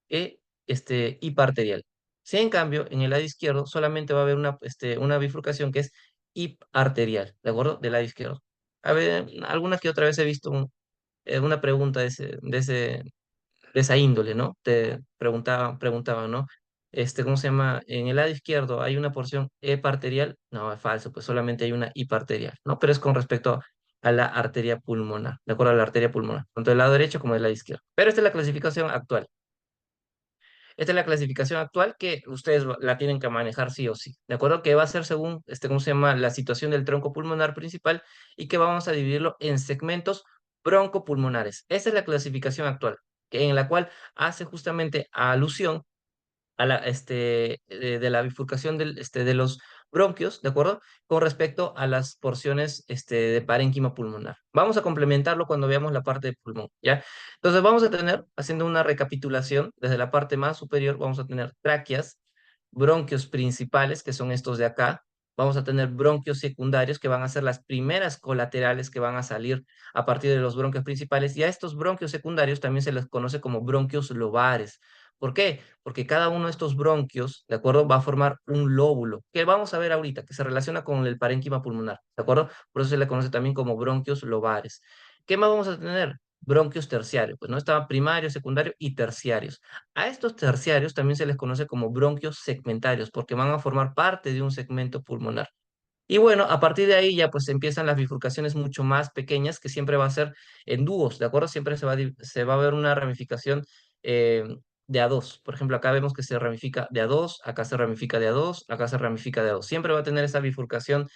e hiparterial. Si en cambio, en el lado izquierdo solamente va a haber una bifurcación que es hiparterial, ¿de acuerdo? Del lado izquierdo. A ver, alguna que otra vez he visto una pregunta de esa índole, ¿no? Te preguntaban, ¿no? ¿Cómo se llama? En el lado izquierdo hay una porción eparterial. No, es falso, pues solamente hay una hiparterial, ¿no? Pero es con respecto a la arteria pulmonar, de acuerdo a la arteria pulmonar, tanto del lado derecho como del lado izquierdo. Pero esta es la clasificación actual. Esta es la clasificación actual que ustedes la tienen que manejar sí o sí, ¿de acuerdo? Que va a ser según, ¿cómo se llama? La situación del tronco pulmonar principal y que vamos a dividirlo en segmentos broncopulmonares. Esa es la clasificación actual, en la cual hace justamente alusión a de la bifurcación de los bronquios, ¿de acuerdo? Con respecto a las porciones de parénquima pulmonar. Vamos a complementarlo cuando veamos la parte de pulmón, ¿ya? Entonces vamos a tener, haciendo una recapitulación, desde la parte más superior vamos a tener tráqueas, bronquios principales, que son estos de acá. Vamos a tener bronquios secundarios, que van a ser las primeras colaterales que van a salir a partir de los bronquios principales. Y a estos bronquios secundarios también se les conoce como bronquios lobares. ¿Por qué? Porque cada uno de estos bronquios, ¿de acuerdo? Va a formar un lóbulo, que vamos a ver ahorita, que se relaciona con el parénquima pulmonar, ¿de acuerdo? Por eso se le conoce también como bronquios lobares. ¿Qué más vamos a tener? Bronquios terciarios, pues no estaban primarios, secundarios y terciarios. A estos terciarios también se les conoce como bronquios segmentarios, porque van a formar parte de un segmento pulmonar. Y bueno, a partir de ahí ya pues empiezan las bifurcaciones mucho más pequeñas, que siempre va a ser en dúos, ¿de acuerdo? Siempre se va a ver una ramificación eh, de a dos. Por ejemplo, acá vemos que se ramifica de a dos, acá se ramifica de a dos, acá se ramifica de a dos. Siempre va a tener esa bifurcación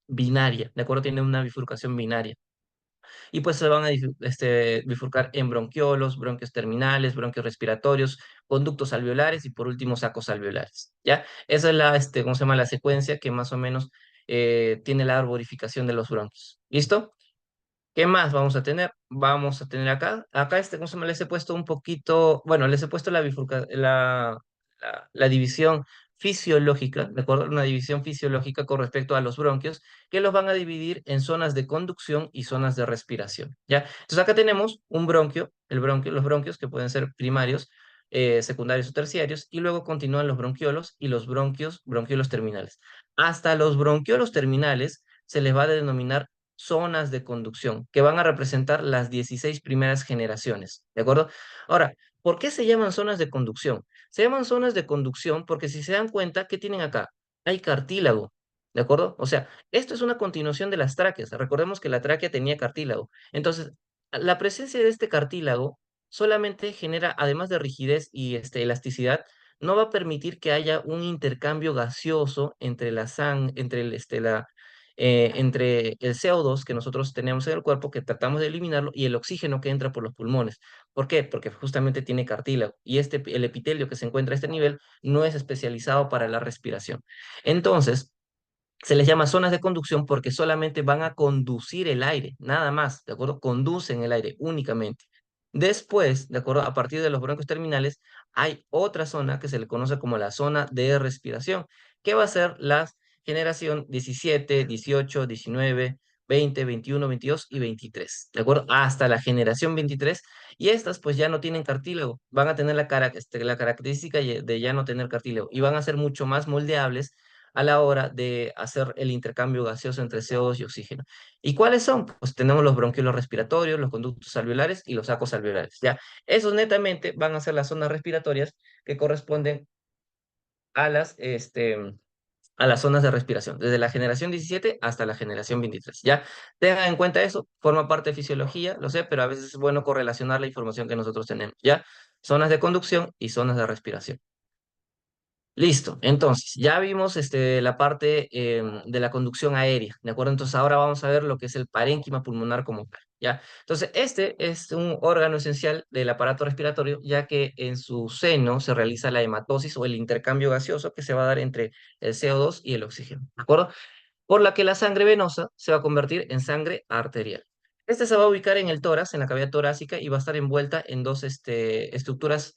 binaria, ¿de acuerdo? Tiene una bifurcación binaria y pues se van a bifurcar en bronquiolos, bronquios terminales, bronquios respiratorios, conductos alveolares y por último sacos alveolares, ¿ya? Esa es ¿cómo se llama? La secuencia que más o menos tiene la arborificación de los bronquios. ¿Listo? ¿Qué más vamos a tener? Vamos a tener acá ¿cómo se llama? Les he puesto un poquito, bueno, les he puesto la división fisiológica, ¿de acuerdo? Una división fisiológica con respecto a los bronquios, que los van a dividir en zonas de conducción y zonas de respiración, ¿ya? Entonces acá tenemos un bronquio, los bronquios que pueden ser primarios, secundarios o terciarios, y luego continúan los bronquiolos y los bronquiolos terminales. Hasta los bronquiolos terminales se les va a denominar zonas de conducción, que van a representar las 16 primeras generaciones, ¿de acuerdo? Ahora, ¿por qué se llaman zonas de conducción? Se llaman zonas de conducción porque si se dan cuenta, ¿qué tienen acá? Hay cartílago, ¿de acuerdo? O sea, esto es una continuación de las tráqueas. Recordemos que la tráquea tenía cartílago. Entonces, la presencia de este cartílago solamente genera, además de rigidez y elasticidad, no va a permitir que haya un intercambio gaseoso entre la sang, entre entre el CO2 que nosotros tenemos en el cuerpo, que tratamos de eliminarlo, y el oxígeno que entra por los pulmones. ¿Por qué? Porque justamente tiene cartílago y el epitelio que se encuentra a este nivel no es especializado para la respiración. Entonces, se les llama zonas de conducción porque solamente van a conducir el aire, nada más, ¿de acuerdo? Conducen el aire únicamente. Después, ¿de acuerdo? A partir de los bronquios terminales, hay otra zona que se le conoce como la zona de respiración, que va a ser la generación 17, 18, 19, 20, 21, 22 y 23, ¿de acuerdo? Hasta la generación 23, y estas pues ya no tienen cartílago, van a tener la característica de ya no tener cartílago y van a ser mucho más moldeables a la hora de hacer el intercambio gaseoso entre CO2 y oxígeno. ¿Y cuáles son? Pues tenemos los bronquiolos respiratorios, los conductos alveolares y los sacos alveolares, ¿ya? Esos netamente van a ser las zonas respiratorias que corresponden a a las zonas de respiración, desde la generación 17 hasta la generación 23, ¿ya? Tengan en cuenta eso, forma parte de fisiología, lo sé, pero a veces es bueno correlacionar la información que nosotros tenemos, ¿ya? Zonas de conducción y zonas de respiración. Listo, entonces ya vimos la parte de la conducción aérea, ¿de acuerdo? Entonces ahora vamos a ver lo que es el parénquima pulmonar como tal, ¿ya? Entonces este es un órgano esencial del aparato respiratorio, ya que en su seno se realiza la hematosis o el intercambio gaseoso que se va a dar entre el CO2 y el oxígeno, ¿de acuerdo? Por la que la sangre venosa se va a convertir en sangre arterial. Esta se va a ubicar en el tórax, en la cavidad torácica, y va a estar envuelta en dos estructuras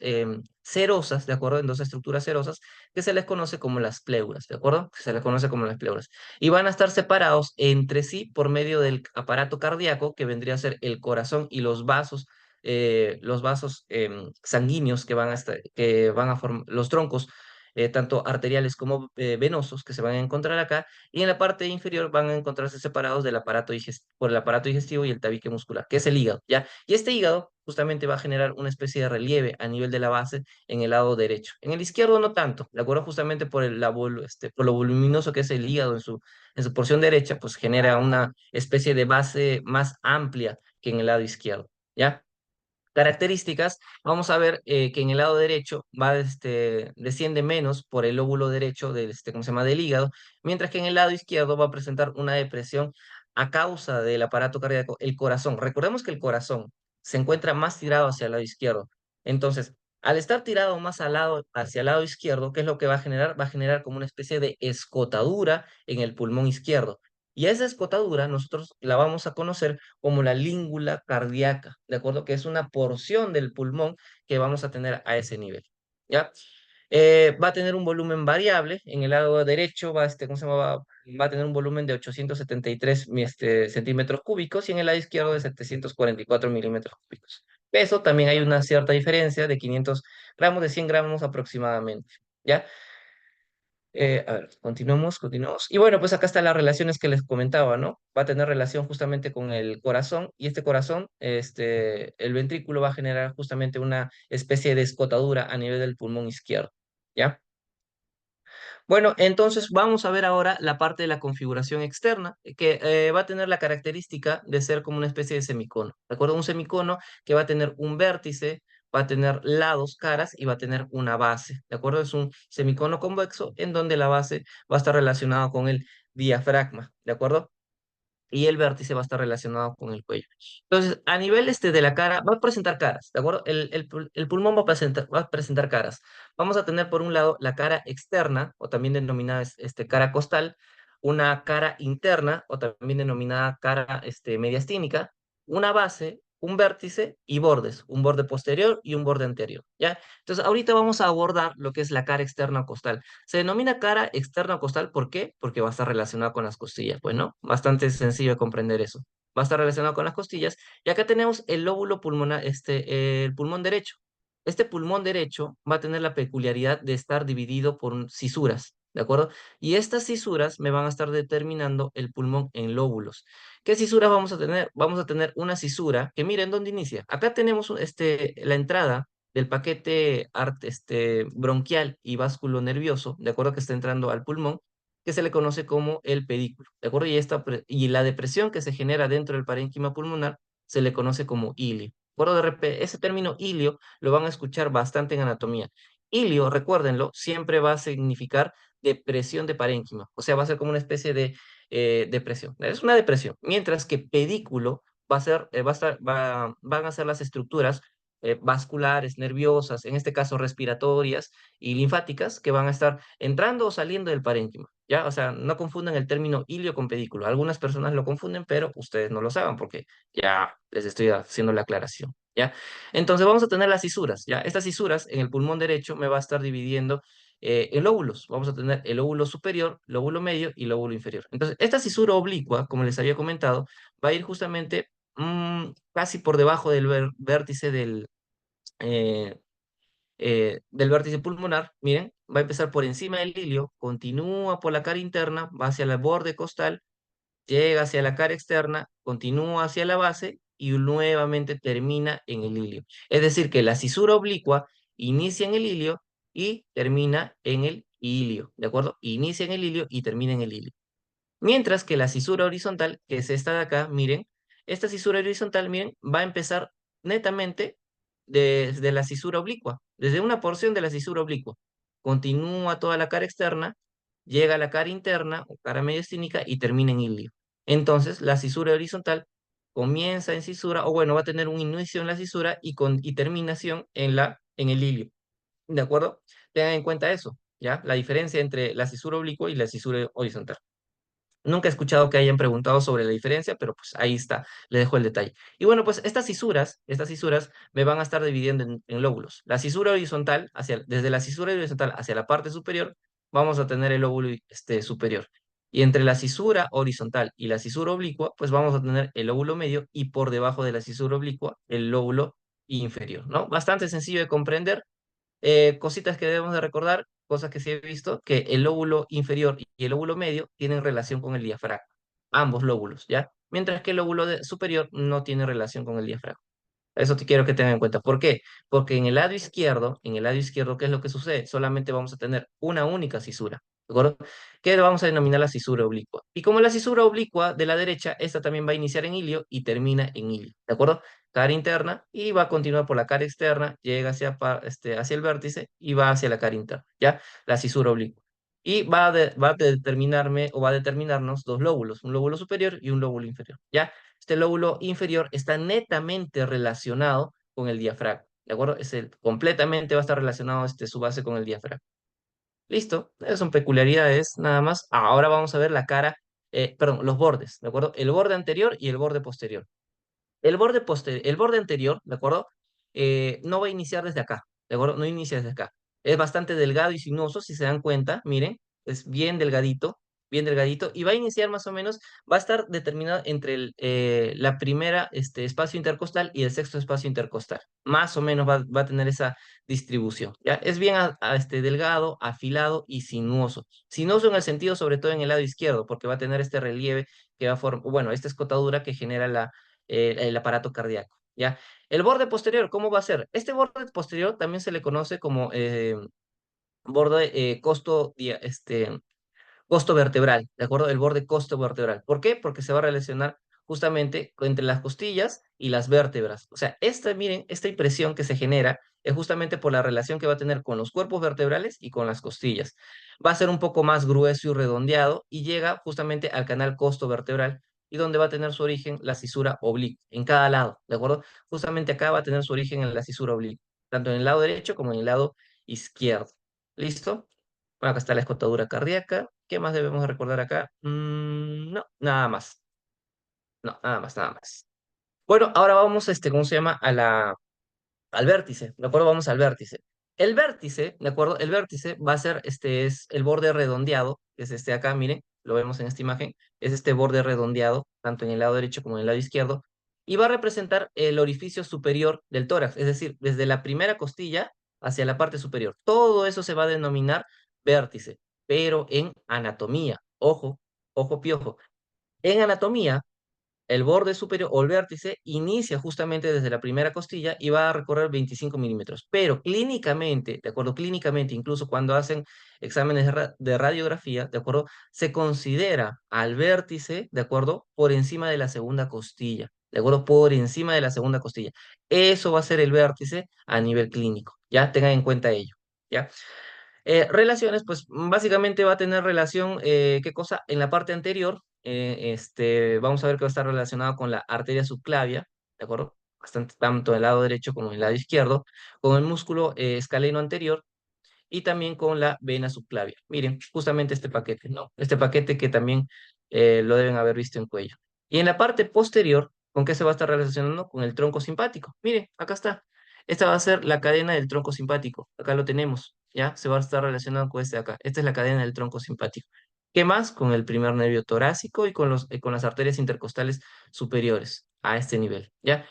serosas, ¿de acuerdo? En dos estructuras serosas que se les conoce como las pleuras, ¿de acuerdo? Que se les conoce como las pleuras. Y van a estar separados entre sí por medio del aparato cardíaco, que vendría a ser el corazón y los vasos sanguíneos que van a formar, los troncos, tanto arteriales como venosos, que se van a encontrar acá, y en la parte inferior van a encontrarse separados por el aparato digestivo y el tabique muscular, que es el hígado, ¿ya? Y este hígado justamente va a generar una especie de relieve a nivel de la base en el lado derecho. En el izquierdo no tanto, ¿de acuerdo? Justamente por por lo voluminoso que es el hígado en su porción derecha, pues genera una especie de base más amplia que en el lado izquierdo, ¿ya? Características, vamos a ver que en el lado derecho desciende menos por el lóbulo derecho ¿cómo se llama? Del hígado, mientras que en el lado izquierdo va a presentar una depresión a causa del aparato cardíaco, el corazón. Recordemos que el corazón se encuentra más tirado hacia el lado izquierdo. Entonces, al estar tirado más hacia el lado izquierdo, ¿qué es lo que va a generar? Va a generar como una especie de escotadura en el pulmón izquierdo. Y a esa escotadura nosotros la vamos a conocer como la língula cardíaca, ¿de acuerdo? Que es una porción del pulmón que vamos a tener a ese nivel, ¿ya? Va a tener un volumen variable, en el lado derecho ¿cómo se llama? Va a tener un volumen de 873 centímetros cúbicos y en el lado izquierdo de 744 milímetros cúbicos. Peso también hay una cierta diferencia de 500 gramos, de 100 gramos aproximadamente, ¿ya? A ver, continuamos. Y bueno, pues acá están las relaciones que les comentaba, ¿no? Va a tener relación justamente con el corazón y este corazón, el ventrículo va a generar justamente una especie de escotadura a nivel del pulmón izquierdo, ¿ya? Bueno, entonces vamos a ver ahora la parte de la configuración externa, que va a tener la característica de ser como una especie de semicono, ¿de acuerdo? Un semicono que va a tener un vértice, va a tener lados, caras y va a tener una base, ¿de acuerdo? Es un semicono convexo en donde la base va a estar relacionada con el diafragma, ¿de acuerdo? Y el vértice va a estar relacionado con el cuello. Entonces, a nivel de la cara, va a presentar caras, ¿de acuerdo? El pulmón va a presentar caras. Vamos a tener por un lado la cara externa, o también denominada cara costal, una cara interna, o también denominada cara mediastínica, una base, un vértice y bordes, un borde posterior y un borde anterior, ¿ya? Entonces, ahorita vamos a abordar lo que es la cara externa costal. Se denomina cara externa costal, ¿por qué? Porque va a estar relacionada con las costillas. Bueno, bastante sencillo de comprender eso. Va a estar relacionado con las costillas. Y acá tenemos el lóbulo pulmonar, el pulmón derecho. Este pulmón derecho va a tener la peculiaridad de estar dividido por cisuras, ¿de acuerdo? Y estas cisuras me van a estar determinando el pulmón en lóbulos. ¿Qué cisuras vamos a tener? Vamos a tener una cisura que miren dónde inicia. Acá tenemos la entrada del paquete bronquial y básculo nervioso, de acuerdo que está entrando al pulmón, que se le conoce como el pedículo, ¿de acuerdo? Y la depresión que se genera dentro del parénquima pulmonar se le conoce como ilio. ¿De acuerdo? Ese término ilio lo van a escuchar bastante en anatomía. Ilio, recuérdenlo, siempre va a significar depresión de parénquima, o sea, va a ser como una especie de depresión. Es una depresión, mientras que pedículo va a ser, van a ser las estructuras vasculares, nerviosas, en este caso respiratorias y linfáticas, que van a estar entrando o saliendo del parénquima, ¿ya? O sea, no confundan el término ilio con pedículo. Algunas personas lo confunden, pero ustedes no lo saben porque ya les estoy haciendo la aclaración, ¿ya? Entonces vamos a tener las cisuras, ¿ya? Estas cisuras en el pulmón derecho me va a estar dividiendo en lóbulos. Vamos a tener el lóbulo superior, lóbulo medio y lóbulo inferior. Entonces, esta cisura oblicua, como les había comentado, va a ir justamente casi por debajo del vértice eh, del vértice pulmonar, miren, va a empezar por encima del ilio, continúa por la cara interna, va hacia el borde costal, llega hacia la cara externa, continúa hacia la base y nuevamente termina en el ilio. Es decir, que la cisura oblicua inicia en el ilio y termina en el ilio, ¿de acuerdo? Inicia en el ilio y termina en el ilio. Mientras que la cisura horizontal, que es esta de acá, miren, esta cisura horizontal, miren, va a empezar netamente desde la cisura oblicua, desde una porción de la cisura oblicua. Continúa toda la cara externa, llega a la cara interna o cara mediastínica y termina en ilio. Entonces, la cisura horizontal comienza en cisura, o bueno, va a tener un inicio en la cisura y terminación en el ilio. ¿De acuerdo? Tengan en cuenta eso, ¿ya? La diferencia entre la cisura oblicua y la cisura horizontal. Nunca he escuchado que hayan preguntado sobre la diferencia, pero pues ahí está, le dejo el detalle. Y bueno, pues estas cisuras me van a estar dividiendo en lóbulos. La cisura horizontal, desde la cisura horizontal hacia la parte superior, vamos a tener el lóbulo superior. Y entre la cisura horizontal y la cisura oblicua, pues vamos a tener el lóbulo medio y por debajo de la cisura oblicua, el lóbulo inferior, ¿no? Bastante sencillo de comprender. Cositas que debemos de recordar, cosas que sí he visto, que el lóbulo inferior y el lóbulo medio tienen relación con el diafragma, ambos lóbulos, ¿ya? Mientras que el lóbulo superior no tiene relación con el diafragma. Eso te quiero que tengan en cuenta. ¿Por qué? Porque en el lado izquierdo, ¿qué es lo que sucede? Solamente vamos a tener una única cisura, ¿de acuerdo? Que lo vamos a denominar la cisura oblicua. Y como la cisura oblicua de la derecha, esta también va a iniciar en ilio y termina en ilio, ¿de acuerdo? Cara interna y va a continuar por la cara externa, llega hacia el vértice y va hacia la cara interna, ¿ya? La cisura oblicua. Y va a determinarme o va a determinarnos dos lóbulos, un lóbulo superior y un lóbulo inferior, ¿ya? Este lóbulo inferior está netamente relacionado con el diafragma, ¿de acuerdo? Completamente va a estar relacionado su base con el diafragma. Listo, esas son peculiaridades nada más. Ahora vamos a ver perdón, los bordes, ¿de acuerdo? El borde anterior y el borde posterior. El borde anterior, ¿de acuerdo? No va a iniciar desde acá, ¿de acuerdo? No inicia desde acá. Es bastante delgado y sinuoso, si se dan cuenta, miren, es bien delgadito, y va a iniciar más o menos, va a estar determinado entre la primera espacio intercostal y el sexto espacio intercostal. Más o menos va a tener esa distribución, ¿ya? Es bien delgado, afilado y sinuoso. Sinuoso en el sentido, sobre todo en el lado izquierdo, porque va a tener este relieve que va a formar, bueno, esta escotadura que genera el aparato cardíaco, ¿ya? El borde posterior, ¿cómo va a ser? Este borde posterior también se le conoce como borde costo vertebral, ¿de acuerdo? El borde costo vertebral. ¿Por qué? Porque se va a relacionar justamente entre las costillas y las vértebras. O sea, miren, esta impresión que se genera es justamente por la relación que va a tener con los cuerpos vertebrales y con las costillas. Va a ser un poco más grueso y redondeado y llega justamente al canal costo vertebral y donde va a tener su origen la cisura oblicua, en cada lado, ¿de acuerdo? Justamente acá va a tener su origen en la cisura oblicua, tanto en el lado derecho como en el lado izquierdo. ¿Listo? Bueno, acá está la escotadura cardíaca. ¿Qué más debemos recordar acá? No, nada más. No, nada más, nada más. Bueno, ahora vamos, ¿cómo se llama? Al vértice, ¿de acuerdo? Vamos al vértice. El vértice, ¿de acuerdo? El vértice va a ser, es el borde redondeado, que es este acá, miren, lo vemos en esta imagen, es este borde redondeado, tanto en el lado derecho como en el lado izquierdo, y va a representar el orificio superior del tórax, es decir, desde la primera costilla hacia la parte superior. Todo eso se va a denominar vértice, pero en anatomía, ojo, ojo piojo, en anatomía el borde superior o el vértice inicia justamente desde la primera costilla y va a recorrer 25 milímetros. Pero clínicamente, de acuerdo, clínicamente, incluso cuando hacen exámenes de radiografía, de acuerdo, se considera al vértice, de acuerdo, por encima de la segunda costilla, de acuerdo, por encima de la segunda costilla. Eso va a ser el vértice a nivel clínico. Ya tengan en cuenta ello. ¿Ya? Relaciones, pues básicamente va a tener relación, ¿qué cosa? En la parte anterior, vamos a ver que va a estar relacionado con la arteria subclavia, ¿de acuerdo? Bastante, tanto del lado derecho como del lado izquierdo, con el músculo escaleno anterior y también con la vena subclavia. Miren, justamente este paquete, ¿no? Este paquete que también lo deben haber visto en cuello. Y en la parte posterior, ¿con qué se va a estar relacionando? Con el tronco simpático. Miren, acá está. Esta va a ser la cadena del tronco simpático. Acá lo tenemos, ¿ya? Se va a estar relacionado con este de acá. Esta es la cadena del tronco simpático. ¿Qué más? Con el primer nervio torácico y con las arterias intercostales superiores a este nivel, ¿ya?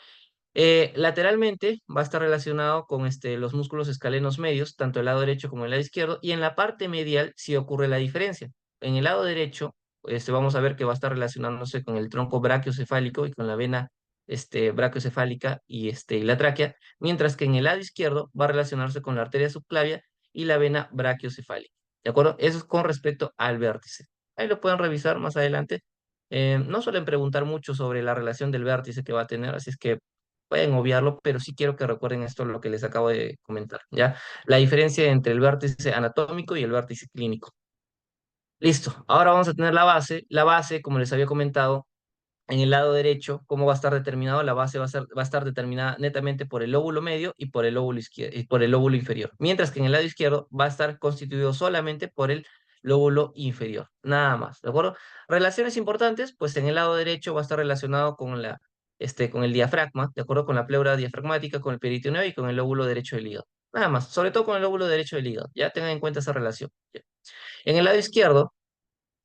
Lateralmente va a estar relacionado con los músculos escalenos medios, tanto el lado derecho como el lado izquierdo, y en la parte medial sí ocurre la diferencia. En el lado derecho, vamos a ver que va a estar relacionándose con el tronco brachiocefálico y con la vena brachiocefálica y la tráquea, mientras que en el lado izquierdo va a relacionarse con la arteria subclavia y la vena brachiocefálica. ¿De acuerdo? Eso es con respecto al vértice. Ahí lo pueden revisar más adelante. No suelen preguntar mucho sobre la relación del vértice que va a tener, así es que pueden obviarlo, pero sí quiero que recuerden esto, lo que les acabo de comentar, ¿ya? La diferencia entre el vértice anatómico y el vértice clínico. Listo, ahora vamos a tener la base. La base, como les había comentado, en el lado derecho, ¿cómo va a estar determinado? La base va a estar determinada netamente por el lóbulo medio y por el lóbulo izquierdo, y por el lóbulo inferior. Mientras que en el lado izquierdo va a estar constituido solamente por el lóbulo inferior. Nada más, ¿de acuerdo? Relaciones importantes, pues en el lado derecho va a estar relacionado con el diafragma, ¿de acuerdo? Con la pleura diafragmática, con el peritoneo y con el lóbulo derecho del hígado. Nada más, sobre todo con el lóbulo derecho del hígado. Ya tengan en cuenta esa relación. ¿Ya? En el lado izquierdo,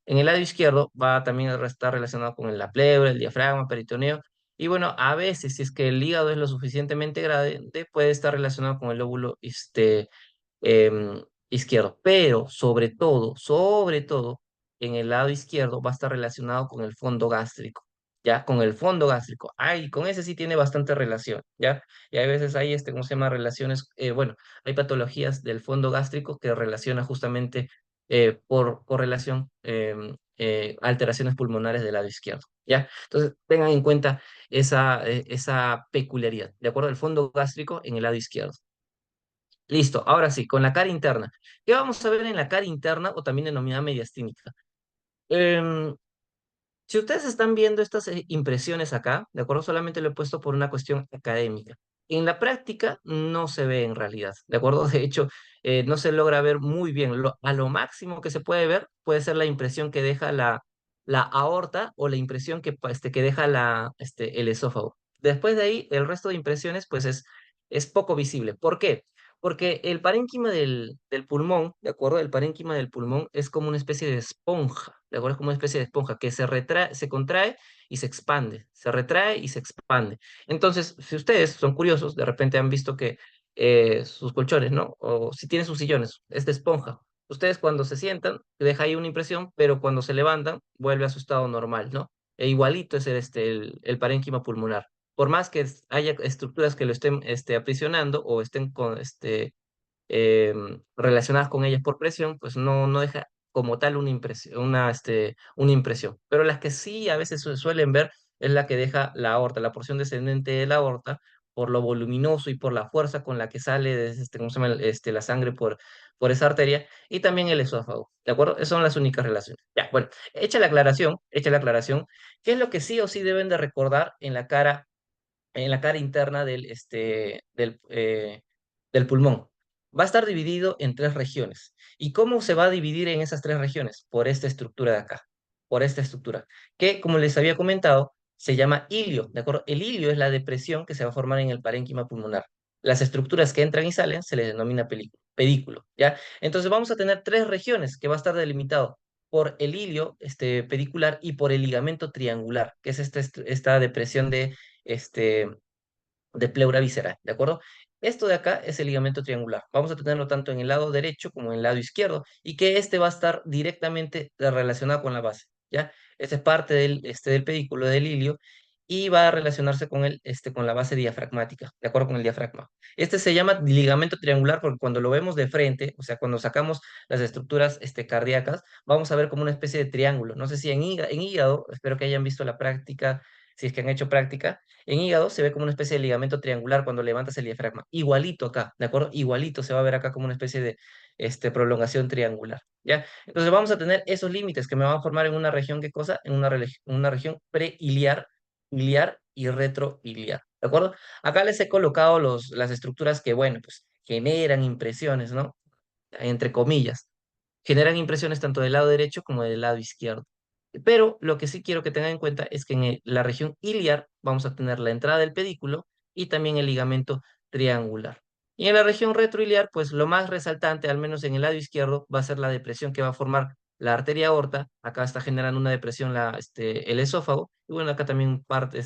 en el lado izquierdo va también a estar relacionado con la pleura, el diafragma, peritoneo. Y bueno, a veces, si es que el hígado es lo suficientemente grande, puede estar relacionado con el lóbulo izquierdo. Pero sobre todo, en el lado izquierdo va a estar relacionado con el fondo gástrico. ya, con el fondo gástrico. Ay, con ese sí tiene bastante relación, ya. Y hay veces hay, ¿cómo se llama? Relaciones, bueno, hay patologías del fondo gástrico que relaciona justamente por correlación alteraciones pulmonares del lado izquierdo, ya. Entonces, tengan en cuenta esa peculiaridad, ¿de acuerdo? El fondo gástrico en el lado izquierdo. Listo, ahora sí, con la cara interna. ¿Qué vamos a ver en la cara interna o también denominada mediastínica? Em, si ustedes están viendo estas impresiones acá, ¿de acuerdo? Solamente lo he puesto por una cuestión académica. En la práctica no se ve en realidad, ¿de acuerdo? De hecho, no se logra ver muy bien. A lo máximo que se puede ver puede ser la impresión que deja la aorta o la impresión que deja el esófago. Después de ahí, el resto de impresiones, pues es poco visible. ¿Por qué? Porque el parénquima del pulmón, ¿de acuerdo? El parénquima del pulmón es como una especie de esponja, ¿de acuerdo? Es como una especie de esponja que se contrae y se expande, se retrae y se expande. Entonces, si ustedes son curiosos, de repente han visto que sus colchones, ¿no? O si tienen sus sillones, es de esponja. Ustedes cuando se sientan, deja ahí una impresión, pero cuando se levantan, vuelve a su estado normal, ¿no? E igualito es el parénquima pulmonar por más que haya estructuras que lo estén aprisionando o estén relacionadas con ellas por presión, pues no deja como tal una impresión. Pero las que sí a veces suelen ver es la que deja la aorta, la porción descendente de la aorta, por lo voluminoso y por la fuerza con la que sale ¿cómo se llama? La sangre por esa arteria, y también el esófago, ¿de acuerdo? Esas son las únicas relaciones. Ya, bueno, hecha la aclaración, ¿qué es lo que sí o sí deben de recordar en la cara interna del pulmón? Va a estar dividido en tres regiones. ¿Y cómo se va a dividir en esas tres regiones? Por esta estructura de acá, por esta estructura, que como les había comentado, se llama ilio, ¿de acuerdo? El ilio es la depresión que se va a formar en el parénquima pulmonar. Las estructuras que entran y salen se les denomina pedículo, ¿ya? Entonces vamos a tener tres regiones que va a estar delimitado por el ilio pedicular y por el ligamento triangular, que es esta depresión este, de pleura visceral, ¿de acuerdo? Esto de acá es el ligamento triangular. Vamos a tenerlo tanto en el lado derecho como en el lado izquierdo y que este va a estar directamente relacionado con la base, ¿ya? Este es parte del pedículo del ilio y va a relacionarse con la base diafragmática, de acuerdo con el diafragma. Este se llama ligamento triangular porque cuando lo vemos de frente, o sea, cuando sacamos las estructuras cardíacas, vamos a ver como una especie de triángulo. No sé si en hígado, espero que hayan visto la práctica, si es que han hecho práctica, en hígado se ve como una especie de ligamento triangular cuando levantas el diafragma. Igualito acá, ¿de acuerdo? Igualito se va a ver acá como una especie de prolongación triangular, ¿ya? Entonces vamos a tener esos límites que me van a formar en una región, ¿qué cosa? En una región preiliar, iliar y retroiliar, ¿de acuerdo? Acá les he colocado las estructuras que, bueno, pues generan impresiones, ¿no? Entre comillas, generan impresiones tanto del lado derecho como del lado izquierdo. Pero lo que sí quiero que tengan en cuenta es que en la región iliar vamos a tener la entrada del pedículo y también el ligamento triangular. Y en la región retroiliar, pues lo más resaltante, al menos en el lado izquierdo, va a ser la depresión que va a formar la arteria aorta. Acá está generando una depresión el esófago. Y bueno, acá también parte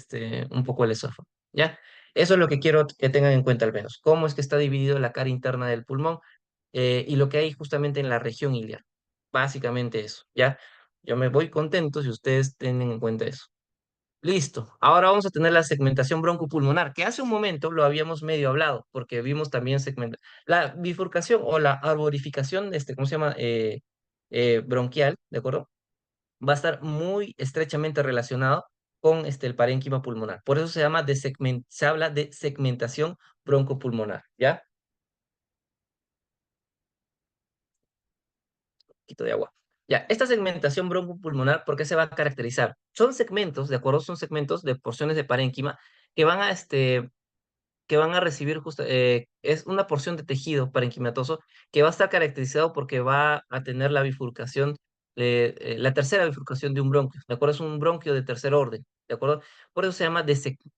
un poco el esófago. ¿Ya? Eso es lo que quiero que tengan en cuenta al menos. Cómo es que está dividido la cara interna del pulmón y lo que hay justamente en la región iliar. Básicamente eso, ¿ya? Yo me voy contento si ustedes tienen en cuenta eso. Listo. Ahora vamos a tener la segmentación broncopulmonar, que hace un momento lo habíamos medio hablado, porque vimos también la bifurcación o la arborificación, ¿cómo se llama? Bronquial, ¿de acuerdo? Va a estar muy estrechamente relacionado con el parénquima pulmonar. Por eso se habla de segmentación broncopulmonar, ¿ya? Poquito de agua. Ya, esta segmentación broncopulmonar, ¿por qué se va a caracterizar? Son segmentos, ¿de acuerdo? Son segmentos de porciones de parénquima que van a recibir es una porción de tejido parenquimatoso que va a estar caracterizado porque va a tener la bifurcación, la tercera bifurcación de un bronquio, ¿de acuerdo? Es un bronquio de tercer orden, ¿de acuerdo? Por eso se llama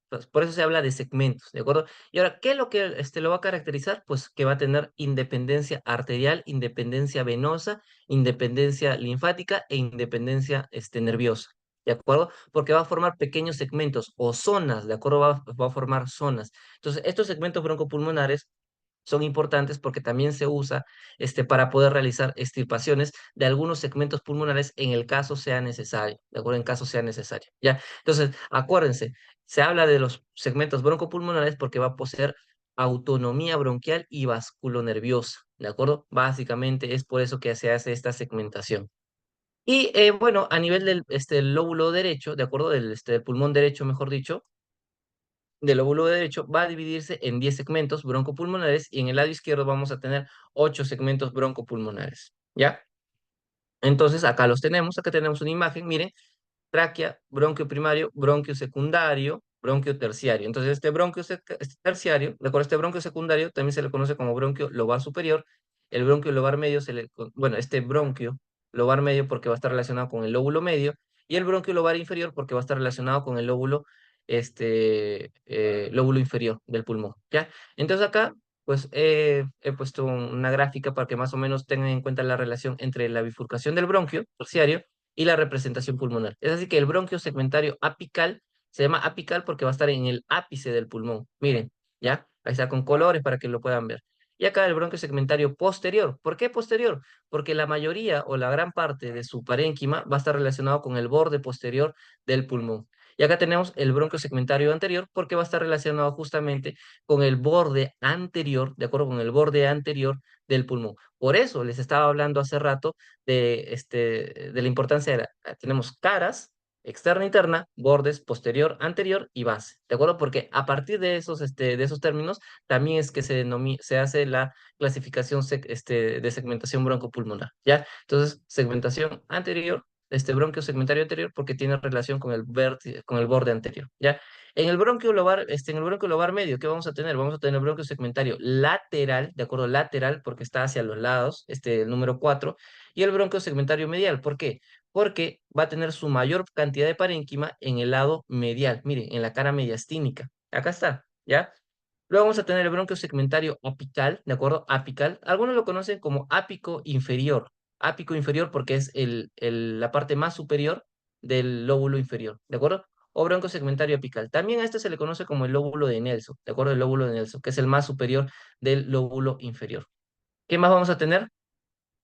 pues, por eso se habla de segmentos, ¿de acuerdo? Y ahora, ¿qué es lo que lo va a caracterizar? Pues que va a tener independencia arterial, independencia venosa, independencia linfática e independencia nerviosa. ¿De acuerdo? Porque va a formar pequeños segmentos o zonas, ¿de acuerdo? Va a formar zonas. Entonces, estos segmentos broncopulmonares son importantes porque también se usa para poder realizar extirpaciones de algunos segmentos pulmonares en el caso sea necesario, ¿de acuerdo? En caso sea necesario, ¿ya? Entonces, acuérdense, se habla de los segmentos broncopulmonares porque va a poseer autonomía bronquial y vasculonerviosa, ¿de acuerdo? Básicamente es por eso que se hace esta segmentación. Y bueno, a nivel del lóbulo derecho, ¿de acuerdo? Del pulmón derecho, mejor dicho, del lóbulo derecho va a dividirse en 10 segmentos broncopulmonares y en el lado izquierdo vamos a tener 8 segmentos broncopulmonares, ¿ya? Entonces acá los tenemos, acá tenemos una imagen, miren, tráquea, bronquio primario, bronquio secundario, bronquio terciario. Entonces, este terciario, de acuerdo, este bronquio secundario también se le conoce como bronquio lobar superior. El bronquio lobar medio bueno, este bronquio lobar medio porque va a estar relacionado con el lóbulo medio y el bronquio lobar inferior porque va a estar relacionado con el lóbulo inferior del pulmón, ¿ya? Entonces acá, pues he puesto una gráfica para que más o menos tengan en cuenta la relación entre la bifurcación del bronquio terciario y la representación pulmonar. Es así que el bronquio segmentario apical se llama apical porque va a estar en el ápice del pulmón. Miren, ¿ya? Ahí está con colores para que lo puedan ver. Y acá el bronquio segmentario posterior. ¿Por qué posterior? Porque la mayoría o la gran parte de su parénquima va a estar relacionado con el borde posterior del pulmón. Y acá tenemos el bronquio segmentario anterior porque va a estar relacionado justamente con el borde anterior, de acuerdo con el borde anterior del pulmón. Por eso les estaba hablando hace rato de la importancia tenemos caras, externa, interna, bordes, posterior, anterior y base, ¿de acuerdo? Porque a partir de esos términos también es que se hace la clasificación de segmentación broncopulmonar, ¿ya? Entonces, segmentación anterior, bronquio segmentario anterior porque tiene relación con con el borde anterior, ¿ya? En el bronquio lobar medio, ¿qué vamos a tener? Vamos a tener el bronquio segmentario lateral, ¿de acuerdo? Lateral, porque está hacia los lados, el número 4 y el bronquio segmentario medial. ¿Por qué? Porque va a tener su mayor cantidad de parénquima en el lado medial, miren, en la cara mediastínica. Acá está, ¿ya? Luego vamos a tener el bronquio segmentario apical, ¿de acuerdo? Apical. Algunos lo conocen como ápico inferior. Ápico inferior porque es la parte más superior del lóbulo inferior, ¿de acuerdo? O bronquio segmentario apical. También a este se le conoce como el lóbulo de Nelson, ¿de acuerdo? El lóbulo de Nelson, que es el más superior del lóbulo inferior. ¿Qué más vamos a tener?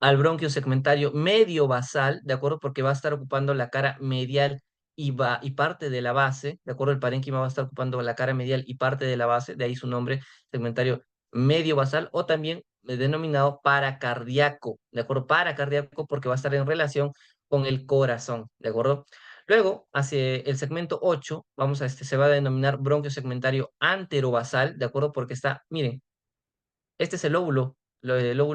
Al bronquio segmentario medio basal, ¿de acuerdo? Porque va a estar ocupando la cara medial y parte de la base, ¿de acuerdo? El parénquima va a estar ocupando la cara medial y parte de la base, de ahí su nombre, segmentario medio basal, o también denominado paracardíaco, ¿de acuerdo? Paracardíaco porque va a estar en relación con el corazón, ¿de acuerdo? Luego, hacia el segmento 8, se va a denominar bronquio segmentario anterobasal, ¿de acuerdo? Porque está, miren, este es el lóbulo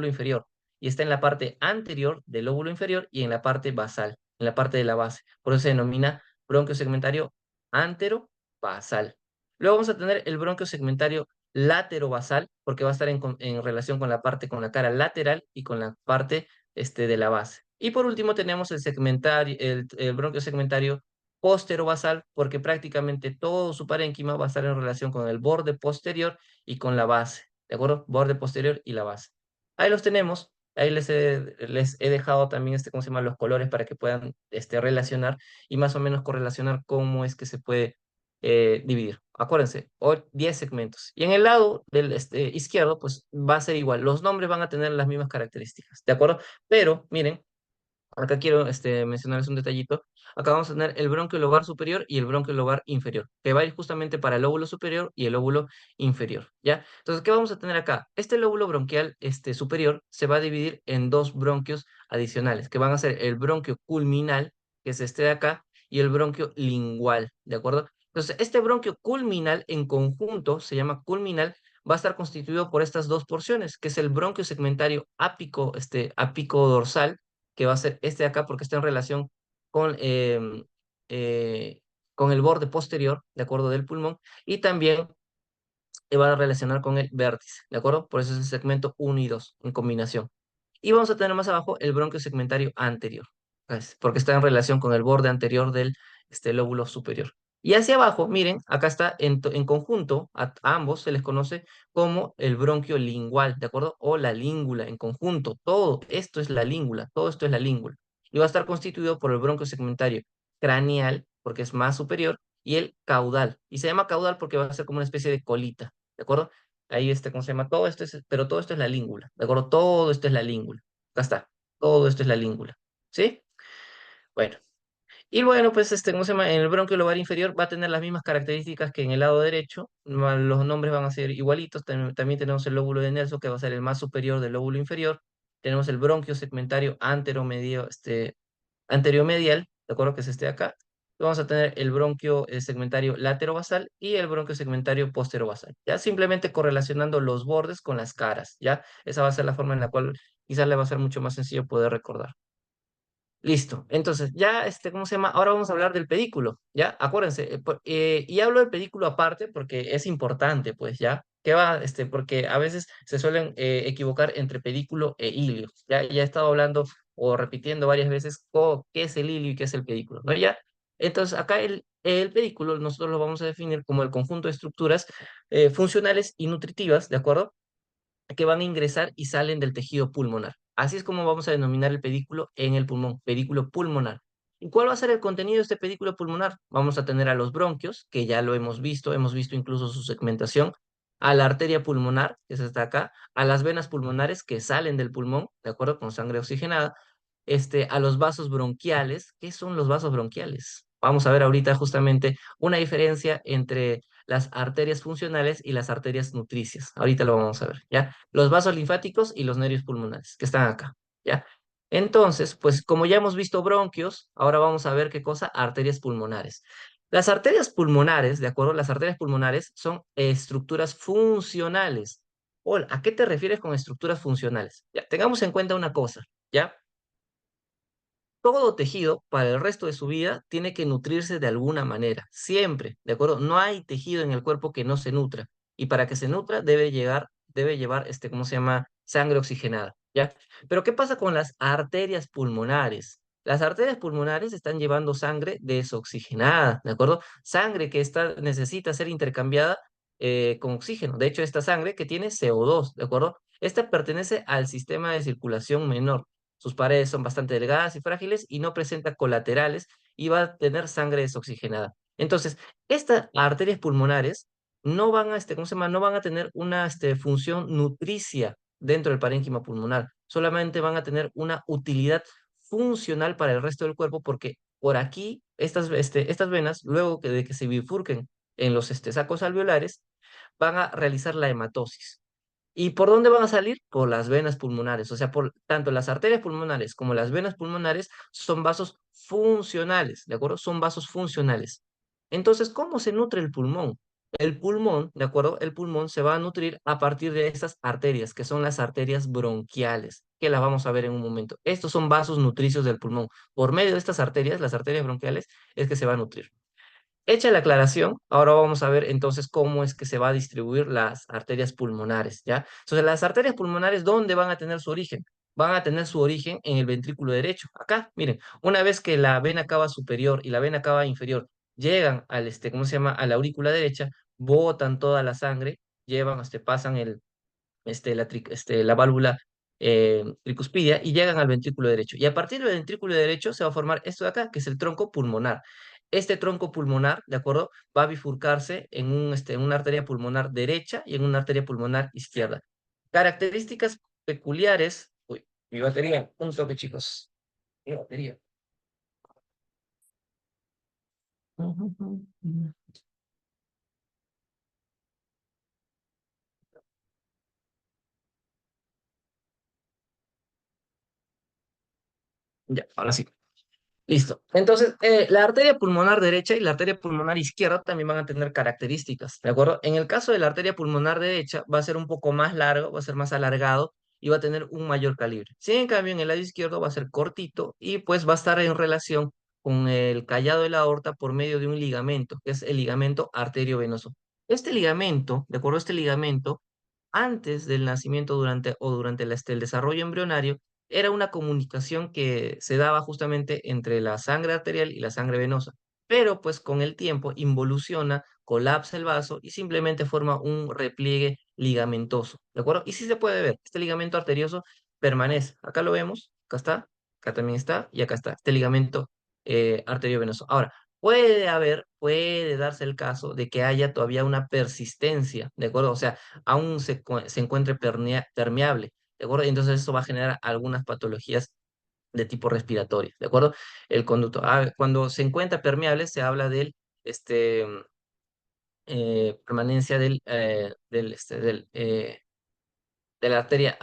inferior, y está en la parte anterior del lóbulo inferior y en la parte basal, en la parte de la base. Por eso se denomina bronquio segmentario antero-basal. Luego vamos a tener el bronquio segmentario látero-basal, porque va a estar en relación con con la cara lateral y con la parte de la base. Y por último tenemos el bronquio segmentario postero-basal, porque prácticamente todo su parénquima va a estar en relación con el borde posterior y con la base. ¿De acuerdo? Borde posterior y la base. Ahí los tenemos. Ahí les he dejado también, ¿cómo se llama? Los colores para que puedan relacionar y más o menos correlacionar cómo es que se puede dividir. Acuérdense, 10 segmentos. Y en el lado del izquierdo, pues va a ser igual. Los nombres van a tener las mismas características, ¿de acuerdo? Pero, miren, acá quiero mencionarles un detallito. Acá vamos a tener el bronquio lobar superior y el bronquio lobar inferior, que va a ir justamente para el lóbulo superior y el lóbulo inferior, ¿ya? Entonces, ¿qué vamos a tener acá? Este lóbulo bronquial superior se va a dividir en dos bronquios adicionales, que van a ser el bronquio culminal, que es este de acá, y el bronquio lingual, ¿de acuerdo? Entonces, este bronquio culminal en conjunto, se llama culminal, va a estar constituido por estas dos porciones, que es el bronquio segmentario ápico dorsal, que va a ser este de acá porque está en relación con, eh, con el borde posterior, ¿de acuerdo? Del pulmón, y también va a relacionar con el vértice, ¿de acuerdo? Por eso es el segmento uno y 2 en combinación. Y vamos a tener más abajo el bronquio segmentario anterior, ¿ves? Porque está en relación con el borde anterior del lóbulo superior. Y hacia abajo, miren, acá está en conjunto, a ambos se les conoce como el bronquio lingual, ¿de acuerdo? O la língula en conjunto. Todo esto es la língula, todo esto es la língula. Y va a estar constituido por el bronquio segmentario craneal, porque es más superior, y el caudal. Y se llama caudal porque va a ser como una especie de colita, ¿de acuerdo? Ahí ¿cómo se llama? Todo esto es, pero todo esto es la língula, ¿de acuerdo? Todo esto es la língula. Acá está. Todo esto es la língula. ¿Sí? Bueno. Y bueno, pues ¿cómo se llama? En el bronquio lobar inferior va a tener las mismas características que en el lado derecho. Los nombres van a ser igualitos. También tenemos el lóbulo de Nelson, que va a ser el más superior del lóbulo inferior. Tenemos el bronquio segmentario anteromedio, anteromedial, ¿de acuerdo? Que es este de acá. Vamos a tener el bronquio segmentario laterobasal y el bronquio segmentario posterobasal. Ya simplemente correlacionando los bordes con las caras, ¿ya? Esa va a ser la forma en la cual quizás le va a ser mucho más sencillo poder recordar. Listo. Entonces, ya, ¿cómo se llama? Ahora vamos a hablar del pedículo, ¿ya? Acuérdense, y hablo del pedículo aparte porque es importante, pues, ¿ya? ¿Qué va? Porque a veces se suelen equivocar entre pedículo e ilio, ¿ya? Ya he estado hablando o repitiendo varias veces qué es el ilio y qué es el pedículo, ¿no? ¿Ya? Entonces, acá el pedículo nosotros lo vamos a definir como el conjunto de estructuras funcionales y nutritivas, ¿de acuerdo? Que van a ingresar y salen del tejido pulmonar. Así es como vamos a denominar el pedículo en el pulmón, pedículo pulmonar. ¿Y cuál va a ser el contenido de este pedículo pulmonar? Vamos a tener a los bronquios, que ya lo hemos visto incluso su segmentación, a la arteria pulmonar, que es esta acá, a las venas pulmonares que salen del pulmón, de acuerdo, con sangre oxigenada, a los vasos bronquiales. ¿Qué son los vasos bronquiales? Vamos a ver ahorita justamente una diferencia entre las arterias funcionales y las arterias nutricias. Ahorita lo vamos a ver, ¿ya? Los vasos linfáticos y los nervios pulmonares, que están acá, ¿ya? Entonces, pues como ya hemos visto bronquios, ahora vamos a ver qué cosa, arterias pulmonares. Las arterias pulmonares, ¿de acuerdo? Las arterias pulmonares son estructuras funcionales. Hola, ¿a qué te refieres con estructuras funcionales? Ya, tengamos en cuenta una cosa, ¿ya? Todo tejido para el resto de su vida tiene que nutrirse de alguna manera, siempre, ¿de acuerdo? No hay tejido en el cuerpo que no se nutra. Y para que se nutra debe llevar, ¿cómo se llama? Sangre oxigenada, ¿ya? Pero ¿qué pasa con las arterias pulmonares? Las arterias pulmonares están llevando sangre desoxigenada, ¿de acuerdo? Sangre que necesita ser intercambiada con oxígeno. De hecho, esta sangre que tiene CO2, ¿de acuerdo? Esta pertenece al sistema de circulación menor. Sus paredes son bastante delgadas y frágiles y no presenta colaterales y va a tener sangre desoxigenada. Entonces, estas arterias pulmonares no van a, ¿cómo se llama? No van a tener una función nutricia dentro del parénquima pulmonar. Solamente van a tener una utilidad funcional para el resto del cuerpo porque por aquí estas venas, luego de que se bifurquen en los sacos alveolares, van a realizar la hematosis. ¿Y por dónde van a salir? Por las venas pulmonares. O sea, por tanto las arterias pulmonares como las venas pulmonares son vasos funcionales, ¿de acuerdo? Son vasos funcionales. Entonces, ¿cómo se nutre el pulmón? El pulmón, ¿de acuerdo? El pulmón se va a nutrir a partir de estas arterias, que son las arterias bronquiales, que las vamos a ver en un momento. Estos son vasos nutricios del pulmón. Por medio de estas arterias, las arterias bronquiales, es que se va a nutrir. Hecha la aclaración, ahora vamos a ver entonces cómo es que se va a distribuir las arterias pulmonares, ¿ya? Entonces, las arterias pulmonares, ¿dónde van a tener su origen? Van a tener su origen en el ventrículo derecho. Acá, miren, una vez que la vena cava superior y la vena cava inferior llegan al, ¿cómo se llama? A la aurícula derecha, botan toda la sangre, llevan, pasan la válvula tricuspidia y llegan al ventrículo derecho. Y a partir del ventrículo derecho se va a formar esto de acá, que es el tronco pulmonar. Este tronco pulmonar, ¿de acuerdo? Va a bifurcarse en una arteria pulmonar derecha y en una arteria pulmonar izquierda. Características peculiares. Uy, mi batería, un toque, chicos. Mi batería. Ya, ahora sí. Listo. Entonces, la arteria pulmonar derecha y la arteria pulmonar izquierda también van a tener características, ¿de acuerdo? En el caso de la arteria pulmonar derecha, va a ser un poco más largo, va a ser más alargado y va a tener un mayor calibre. Si en cambio en el lado izquierdo va a ser cortito y pues va a estar en relación con el callado de la aorta por medio de un ligamento, que es el ligamento arteriovenoso. Este ligamento, ¿de acuerdo? Este ligamento antes del nacimiento durante el desarrollo embrionario, era una comunicación que se daba justamente entre la sangre arterial y la sangre venosa. Pero pues con el tiempo involuciona, colapsa el vaso y simplemente forma un repliegue ligamentoso. ¿De acuerdo? Y sí se puede ver, este ligamento arterioso permanece. Acá lo vemos, acá está, acá también está y acá está, este ligamento arteriovenoso. Ahora, puede darse el caso de que haya todavía una persistencia, ¿de acuerdo? O sea, aún se encuentre permeable, ¿de acuerdo? Y entonces eso va a generar algunas patologías de tipo respiratorio, ¿de acuerdo? El conducto. Cuando se encuentra permeable, se habla del, este, permanencia de la arteria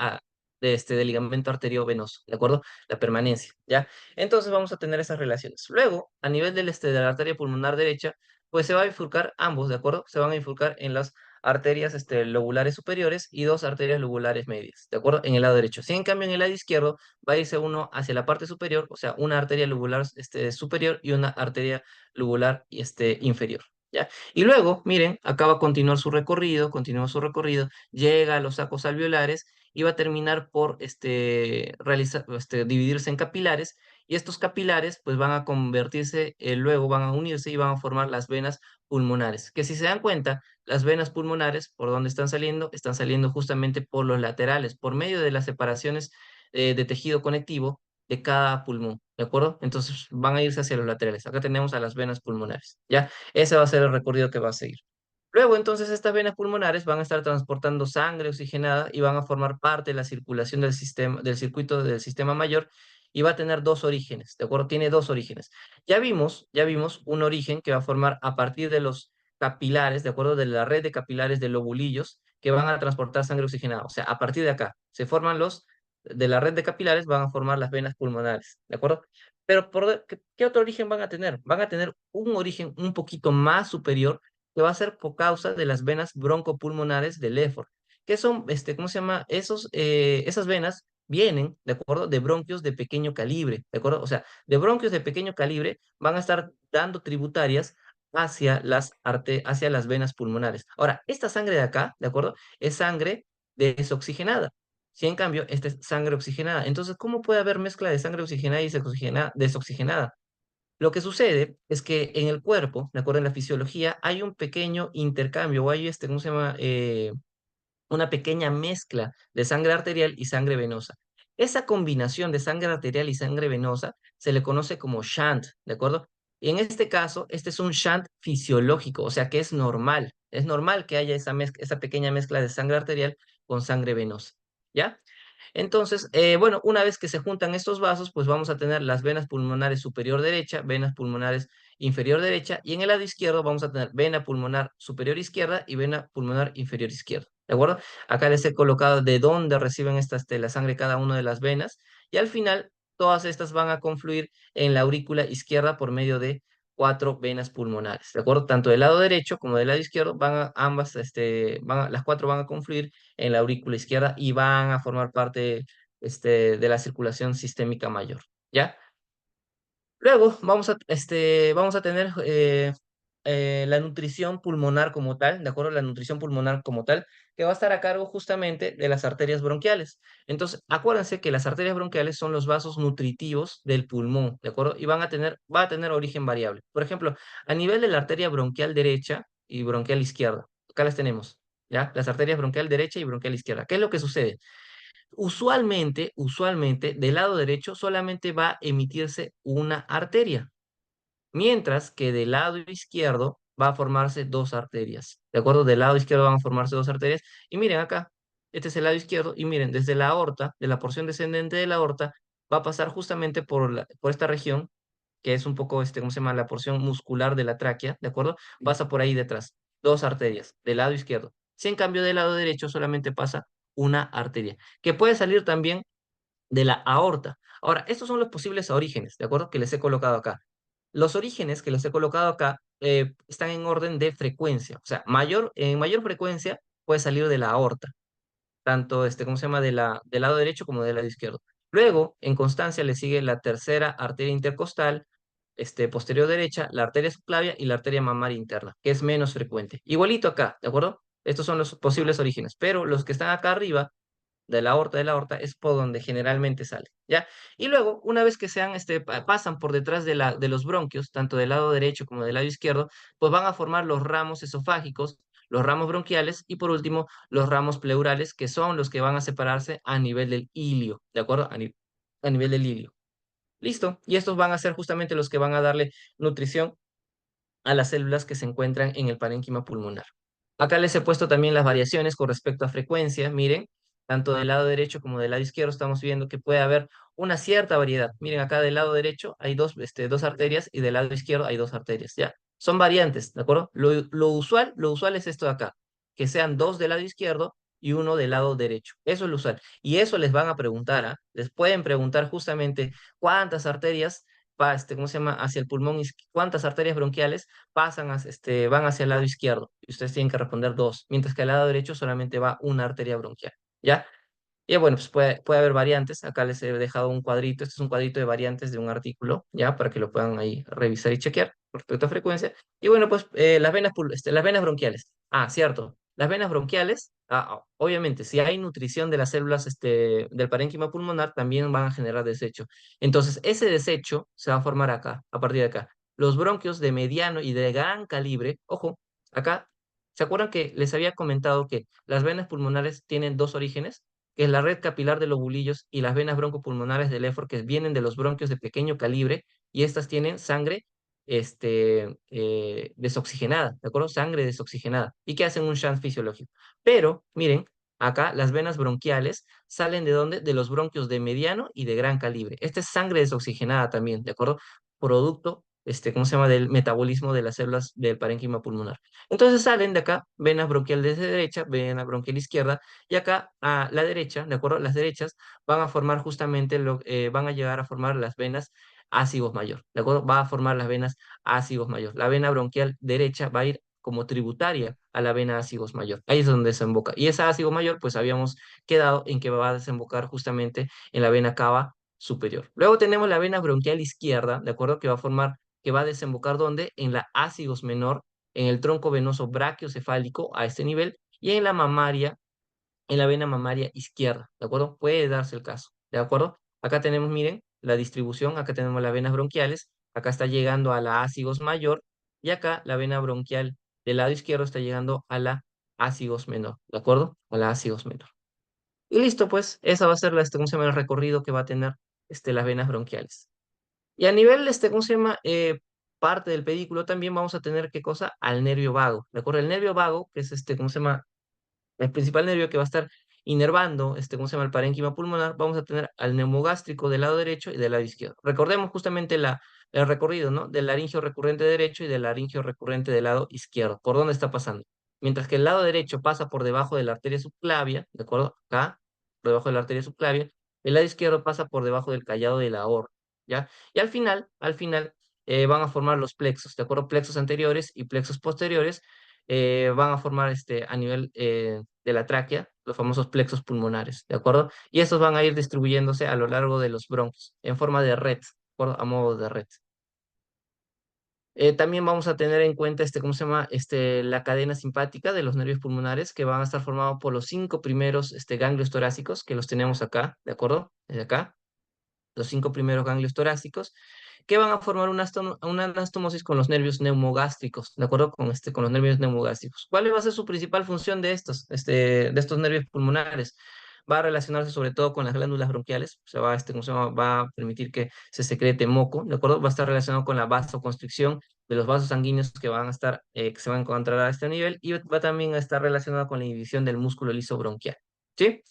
del ligamento arteriovenoso, ¿de acuerdo? La permanencia, ¿ya? Entonces vamos a tener esas relaciones. Luego, a nivel de la arteria pulmonar derecha, pues se va a bifurcar ambos, ¿de acuerdo? Se van a bifurcar en las arterias lobulares superiores y dos arterias lobulares medias, ¿de acuerdo? En el lado derecho. Si en cambio en el lado izquierdo va a irse uno hacia la parte superior, o sea, una arteria lobular superior y una arteria lobular inferior, ¿ya? Y luego, miren, acá va a continuar su recorrido, continúa su recorrido, llega a los sacos alveolares y va a terminar por dividirse en capilares, y estos capilares pues van a convertirse, luego van a unirse y van a formar las venas pulmonares, que si se dan cuenta, las venas pulmonares, ¿por dónde están saliendo? Están saliendo justamente por los laterales, por medio de las separaciones de tejido conectivo de cada pulmón, ¿de acuerdo? Entonces van a irse hacia los laterales. Acá tenemos a las venas pulmonares, ¿ya? Ese va a ser el recorrido que va a seguir. Luego, entonces, estas venas pulmonares van a estar transportando sangre oxigenada y van a formar parte de la circulación del sistema, del circuito del sistema mayor, y va a tener dos orígenes, ¿de acuerdo? Tiene dos orígenes. Ya vimos un origen que va a formar a partir de los capilares, ¿de acuerdo? De la red de capilares de lobulillos que van a transportar sangre oxigenada. O sea, a partir de acá se forman de la red de capilares van a formar las venas pulmonares, ¿de acuerdo? Pero ¿qué otro origen van a tener? Van a tener un origen un poquito más superior, que va a ser por causa de las venas broncopulmonares del éfor, que son, ¿cómo se llama? Esas venas vienen, ¿de acuerdo? De bronquios de pequeño calibre, ¿de acuerdo? O sea, de bronquios de pequeño calibre van a estar dando tributarias hacia las venas pulmonares. Ahora, esta sangre de acá, ¿de acuerdo? Es sangre desoxigenada. Si en cambio, esta es sangre oxigenada. Entonces, ¿cómo puede haber mezcla de sangre oxigenada y desoxigenada? Lo que sucede es que en el cuerpo, de acuerdo a la fisiología, hay un pequeño intercambio, o hay ¿cómo se llama? Una pequeña mezcla de sangre arterial y sangre venosa. Esa combinación de sangre arterial y sangre venosa se le conoce como shunt, ¿de acuerdo? Y en este caso, este es un shunt fisiológico, o sea que es normal. Es normal que haya esa pequeña mezcla de sangre arterial con sangre venosa, ¿ya? Entonces, bueno, una vez que se juntan estos vasos, pues vamos a tener las venas pulmonares superior derecha, venas pulmonares inferior derecha, y en el lado izquierdo vamos a tener vena pulmonar superior izquierda y vena pulmonar inferior izquierda. ¿De acuerdo? Acá les he colocado de dónde reciben la sangre cada una de las venas, y al final todas estas van a confluir en la aurícula izquierda por medio de cuatro venas pulmonares. ¿De acuerdo? Tanto del lado derecho como del lado izquierdo, las cuatro van a confluir en la aurícula izquierda y van a formar parte de la circulación sistémica mayor, ¿ya? Luego vamos a tener la nutrición pulmonar como tal, ¿de acuerdo? La nutrición pulmonar como tal, que va a estar a cargo justamente de las arterias bronquiales. Entonces, acuérdense que las arterias bronquiales son los vasos nutritivos del pulmón, ¿de acuerdo? Y va a tener origen variable. Por ejemplo, a nivel de la arteria bronquial derecha y bronquial izquierda, acá las tenemos, ¿ya? Las arterias bronquial derecha y bronquial izquierda. ¿Qué es lo que sucede? Usualmente, del lado derecho solamente va a emitirse una arteria, mientras que del lado izquierdo va a formarse dos arterias. ¿De acuerdo? Del lado izquierdo van a formarse dos arterias. Y miren acá, este es el lado izquierdo, y miren, desde la aorta, de la porción descendente de la aorta, va a pasar justamente por esta región, que es un poco, ¿cómo se llama? La porción muscular de la tráquea, ¿de acuerdo? Pasa por ahí detrás, dos arterias, del lado izquierdo. Si en cambio del lado derecho solamente pasa una arteria, que puede salir también de la aorta. Ahora, estos son los posibles orígenes, ¿de acuerdo? Que les he colocado acá. Los orígenes que les he colocado acá están en orden de frecuencia, o sea, en mayor frecuencia puede salir de la aorta, tanto ¿cómo se llama? Del lado derecho como del lado izquierdo. Luego, en constancia, le sigue la tercera arteria intercostal, posterior derecha, la arteria subclavia y la arteria mamaria interna, que es menos frecuente. Igualito acá, ¿de acuerdo? Estos son los posibles orígenes, pero los que están acá arriba de la aorta es por donde generalmente sale, ¿ya? Y luego, una vez que pasan por detrás de los bronquios, tanto del lado derecho como del lado izquierdo, pues van a formar los ramos esofágicos, los ramos bronquiales y por último los ramos pleurales, que son los que van a separarse a nivel del ilio, ¿de acuerdo? A nivel del ilio. Listo. Y estos van a ser justamente los que van a darle nutrición a las células que se encuentran en el parénquima pulmonar. Acá les he puesto también las variaciones con respecto a frecuencia. Miren, tanto del lado derecho como del lado izquierdo estamos viendo que puede haber una cierta variedad. Miren, acá del lado derecho hay dos arterias y del lado izquierdo hay dos arterias, ¿ya? Son variantes, ¿de acuerdo? Lo usual es esto de acá, que sean dos del lado izquierdo y uno del lado derecho. Eso es lo usual. Y eso les van a preguntar, ¿ah? Les pueden preguntar justamente cuántas arterias ¿cómo se llama? Hacia el pulmón, cuántas arterias bronquiales van hacia el lado izquierdo. Y ustedes tienen que responder dos, mientras que al lado derecho solamente va una arteria bronquial. ¿Ya? Y bueno, pues puede haber variantes. Acá les he dejado un cuadrito. Este es un cuadrito de variantes de un artículo, ¿ya? Para que lo puedan ahí revisar y chequear con respecto a frecuencia. Y bueno, pues las venas bronquiales. Ah, cierto. Las venas bronquiales, obviamente, si hay nutrición de las células del parénquima pulmonar, también van a generar desecho. Entonces, ese desecho se va a formar acá, a partir de acá. Los bronquios de mediano y de gran calibre, ojo, acá, ¿se acuerdan que les había comentado que las venas pulmonares tienen dos orígenes? Que es la red capilar de los bulillos y las venas broncopulmonares del éfor, que vienen de los bronquios de pequeño calibre, y estas tienen sangre desoxigenada, ¿de acuerdo? Sangre desoxigenada, y que hacen un shunt fisiológico. Pero, miren, acá las venas bronquiales salen ¿de dónde? De los bronquios de mediano y de gran calibre. Esta es sangre desoxigenada también, ¿de acuerdo? Producto, ¿cómo se llama? Del metabolismo de las células del parénquima pulmonar. Entonces salen de acá venas bronquiales de derecha, vena bronquial izquierda, y acá a la derecha, ¿de acuerdo? Las derechas van a formar justamente van a llegar a formar las venas ácigos mayor, ¿de acuerdo? Va a formar las venas ácigos mayor. La vena bronquial derecha va a ir como tributaria a la vena ácigos mayor. Ahí es donde desemboca. Y esa ácigo mayor, pues habíamos quedado en que va a desembocar justamente en la vena cava superior. Luego tenemos la vena bronquial izquierda, ¿de acuerdo? Que va a desembocar ¿dónde? En la ácigos menor, en el tronco venoso brachiocefálico a este nivel, y en la mamaria, en la vena mamaria izquierda, ¿de acuerdo? Puede darse el caso, ¿de acuerdo? Acá tenemos, miren, la distribución, acá tenemos las venas bronquiales, acá está llegando a la ácigos mayor, y acá la vena bronquial del lado izquierdo está llegando a la ácigos menor, ¿de acuerdo? A la ácigos menor. Y listo, pues, esa va a ser ¿cómo se llama? El recorrido que va a tener las venas bronquiales. Y a nivel, ¿cómo se llama? Parte del pedículo también vamos a tener, ¿qué cosa? Al nervio vago, ¿de acuerdo? El nervio vago, que es ¿cómo se llama? El principal nervio que va a estar inervando, ¿cómo se llama? El parénquima pulmonar, vamos a tener al neumogástrico del lado derecho y del lado izquierdo. Recordemos justamente el recorrido, ¿no? Del laringio recurrente derecho y del laringio recurrente del lado izquierdo. ¿Por dónde está pasando? Mientras que el lado derecho pasa por debajo de la arteria subclavia, ¿de acuerdo? Acá, por debajo de la arteria subclavia, el lado izquierdo pasa por debajo del callado de la aorta, ¿ya? Y al final, van a formar los plexos, ¿de acuerdo? Plexos anteriores y plexos posteriores van a formar a nivel de la tráquea, los famosos plexos pulmonares, ¿de acuerdo? Y estos van a ir distribuyéndose a lo largo de los bronquios, en forma de red, ¿de acuerdo? A modo de red. También vamos a tener en cuenta, ¿cómo se llama? La cadena simpática de los nervios pulmonares, que van a estar formados por los cinco primeros ganglios torácicos, que los tenemos acá, ¿de acuerdo? Desde acá, los cinco primeros ganglios torácicos, que van a formar una anastomosis con los nervios neumogástricos, ¿de acuerdo? Con los nervios neumogástricos. ¿Cuál va a ser su principal función de estos nervios pulmonares? Va a relacionarse sobre todo con las glándulas bronquiales, ¿cómo se llama? Va a permitir que se secrete moco, ¿de acuerdo? Va a estar relacionado con la vasoconstricción de los vasos sanguíneos que se van a encontrar a este nivel, y va también a estar relacionado con la inhibición del músculo liso bronquial, ¿sí?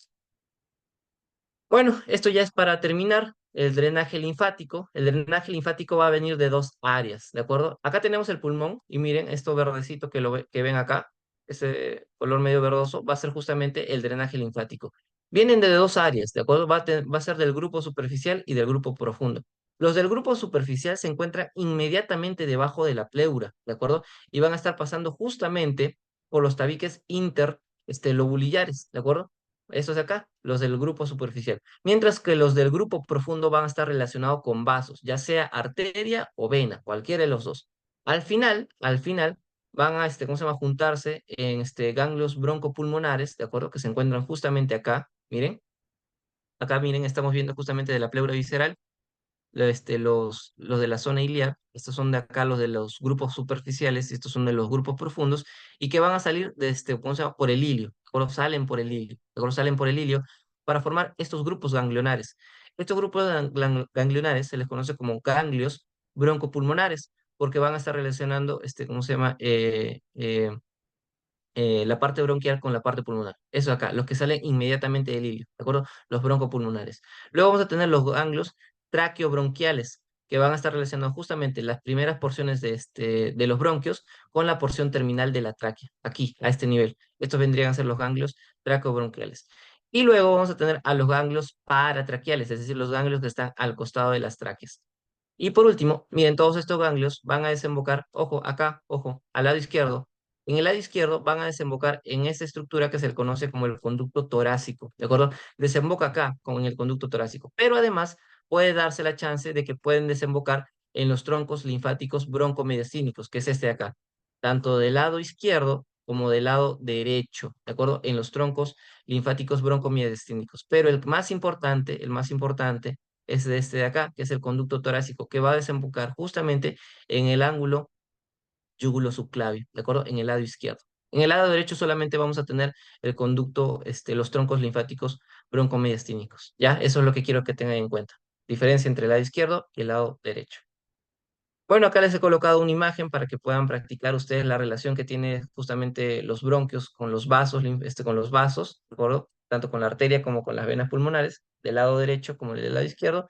Bueno, esto ya es para terminar el drenaje linfático. El drenaje linfático va a venir de dos áreas, ¿de acuerdo? Acá tenemos el pulmón y miren esto verdecito que ven acá, ese color medio verdoso, va a ser justamente el drenaje linfático. Vienen de dos áreas, ¿de acuerdo? Va a ser del grupo superficial y del grupo profundo. Los del grupo superficial se encuentran inmediatamente debajo de la pleura, ¿de acuerdo? Y van a estar pasando justamente por los tabiques lobularios, ¿de acuerdo? Estos de acá, los del grupo superficial. Mientras que los del grupo profundo van a estar relacionados con vasos, ya sea arteria o vena, cualquiera de los dos. Al final, van a, ¿cómo se llama? Juntarse en ganglios broncopulmonares, ¿de acuerdo? Que se encuentran justamente acá. Miren, acá miren, estamos viendo justamente de la pleura visceral los de la zona iliar, estos son de acá los de los grupos superficiales, y estos son de los grupos profundos, y que van a salir ¿cómo se llama? Por el ilio, ¿de salen por el ilio, salen por el ilio para formar estos grupos ganglionares. Estos grupos ganglionares se les conoce como ganglios broncopulmonares. porque van a estar relacionando, ¿cómo se llama? La parte bronquial con la parte pulmonar. Eso acá, los que salen inmediatamente del ilio, ¿de acuerdo? Los broncopulmonares. Luego vamos a tener los ganglios traqueobronquiales, que van a estar relacionando justamente las primeras porciones de los bronquios con la porción terminal de la tráquea, aquí, a este nivel. Estos vendrían a ser los ganglios traqueobronquiales. Y luego vamos a tener a los ganglios paratraqueales, es decir, los ganglios que están al costado de las tráqueas. Y por último, miren, todos estos ganglios van a desembocar, ojo, acá, ojo, al lado izquierdo. En el lado izquierdo van a desembocar en esta estructura que se le conoce como el conducto torácico, ¿de acuerdo? Desemboca acá con el conducto torácico, pero además puede darse la chance de que pueden desembocar en los troncos linfáticos broncomediastínicos, que es este de acá, tanto del lado izquierdo como del lado derecho, ¿de acuerdo? En los troncos linfáticos broncomediastínicos. Pero el más importante es de este de acá, que es el conducto torácico, que va a desembocar justamente en el ángulo yúgulo subclavio, ¿de acuerdo? En el lado izquierdo. En el lado derecho solamente vamos a tener el conducto, los troncos linfáticos broncomediastínicos, ¿ya? Eso es lo que quiero que tengan en cuenta. Diferencia entre el lado izquierdo y el lado derecho. Bueno, acá les he colocado una imagen para que puedan practicar ustedes la relación que tiene justamente los bronquios con los vasos, con los vasos, ¿de acuerdo? Tanto con la arteria como con las venas pulmonares, del lado derecho como del lado izquierdo.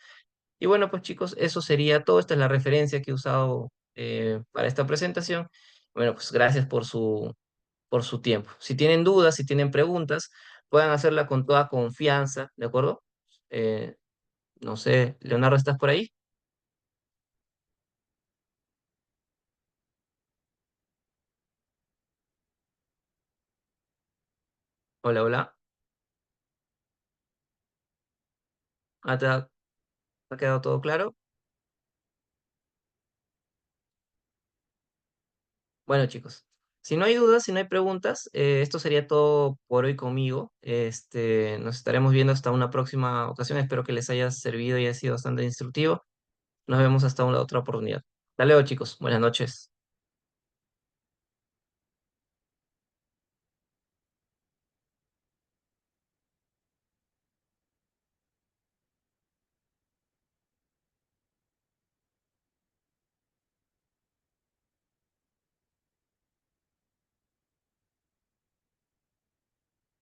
Y bueno, pues chicos, eso sería todo. Esta es la referencia que he usado para esta presentación. Bueno, pues gracias por su tiempo. Si tienen dudas, si tienen preguntas, puedan hacerla con toda confianza, ¿de acuerdo? Eh, no sé, Leonardo, ¿estás por ahí? Hola, hola. ¿Te ha quedado todo claro? Bueno, chicos, si no hay dudas, si no hay preguntas, esto sería todo por hoy conmigo. Nos estaremos viendo hasta una próxima ocasión. Espero que les haya servido y haya sido bastante instructivo. Nos vemos hasta una otra oportunidad. Hasta luego, chicos. Buenas noches.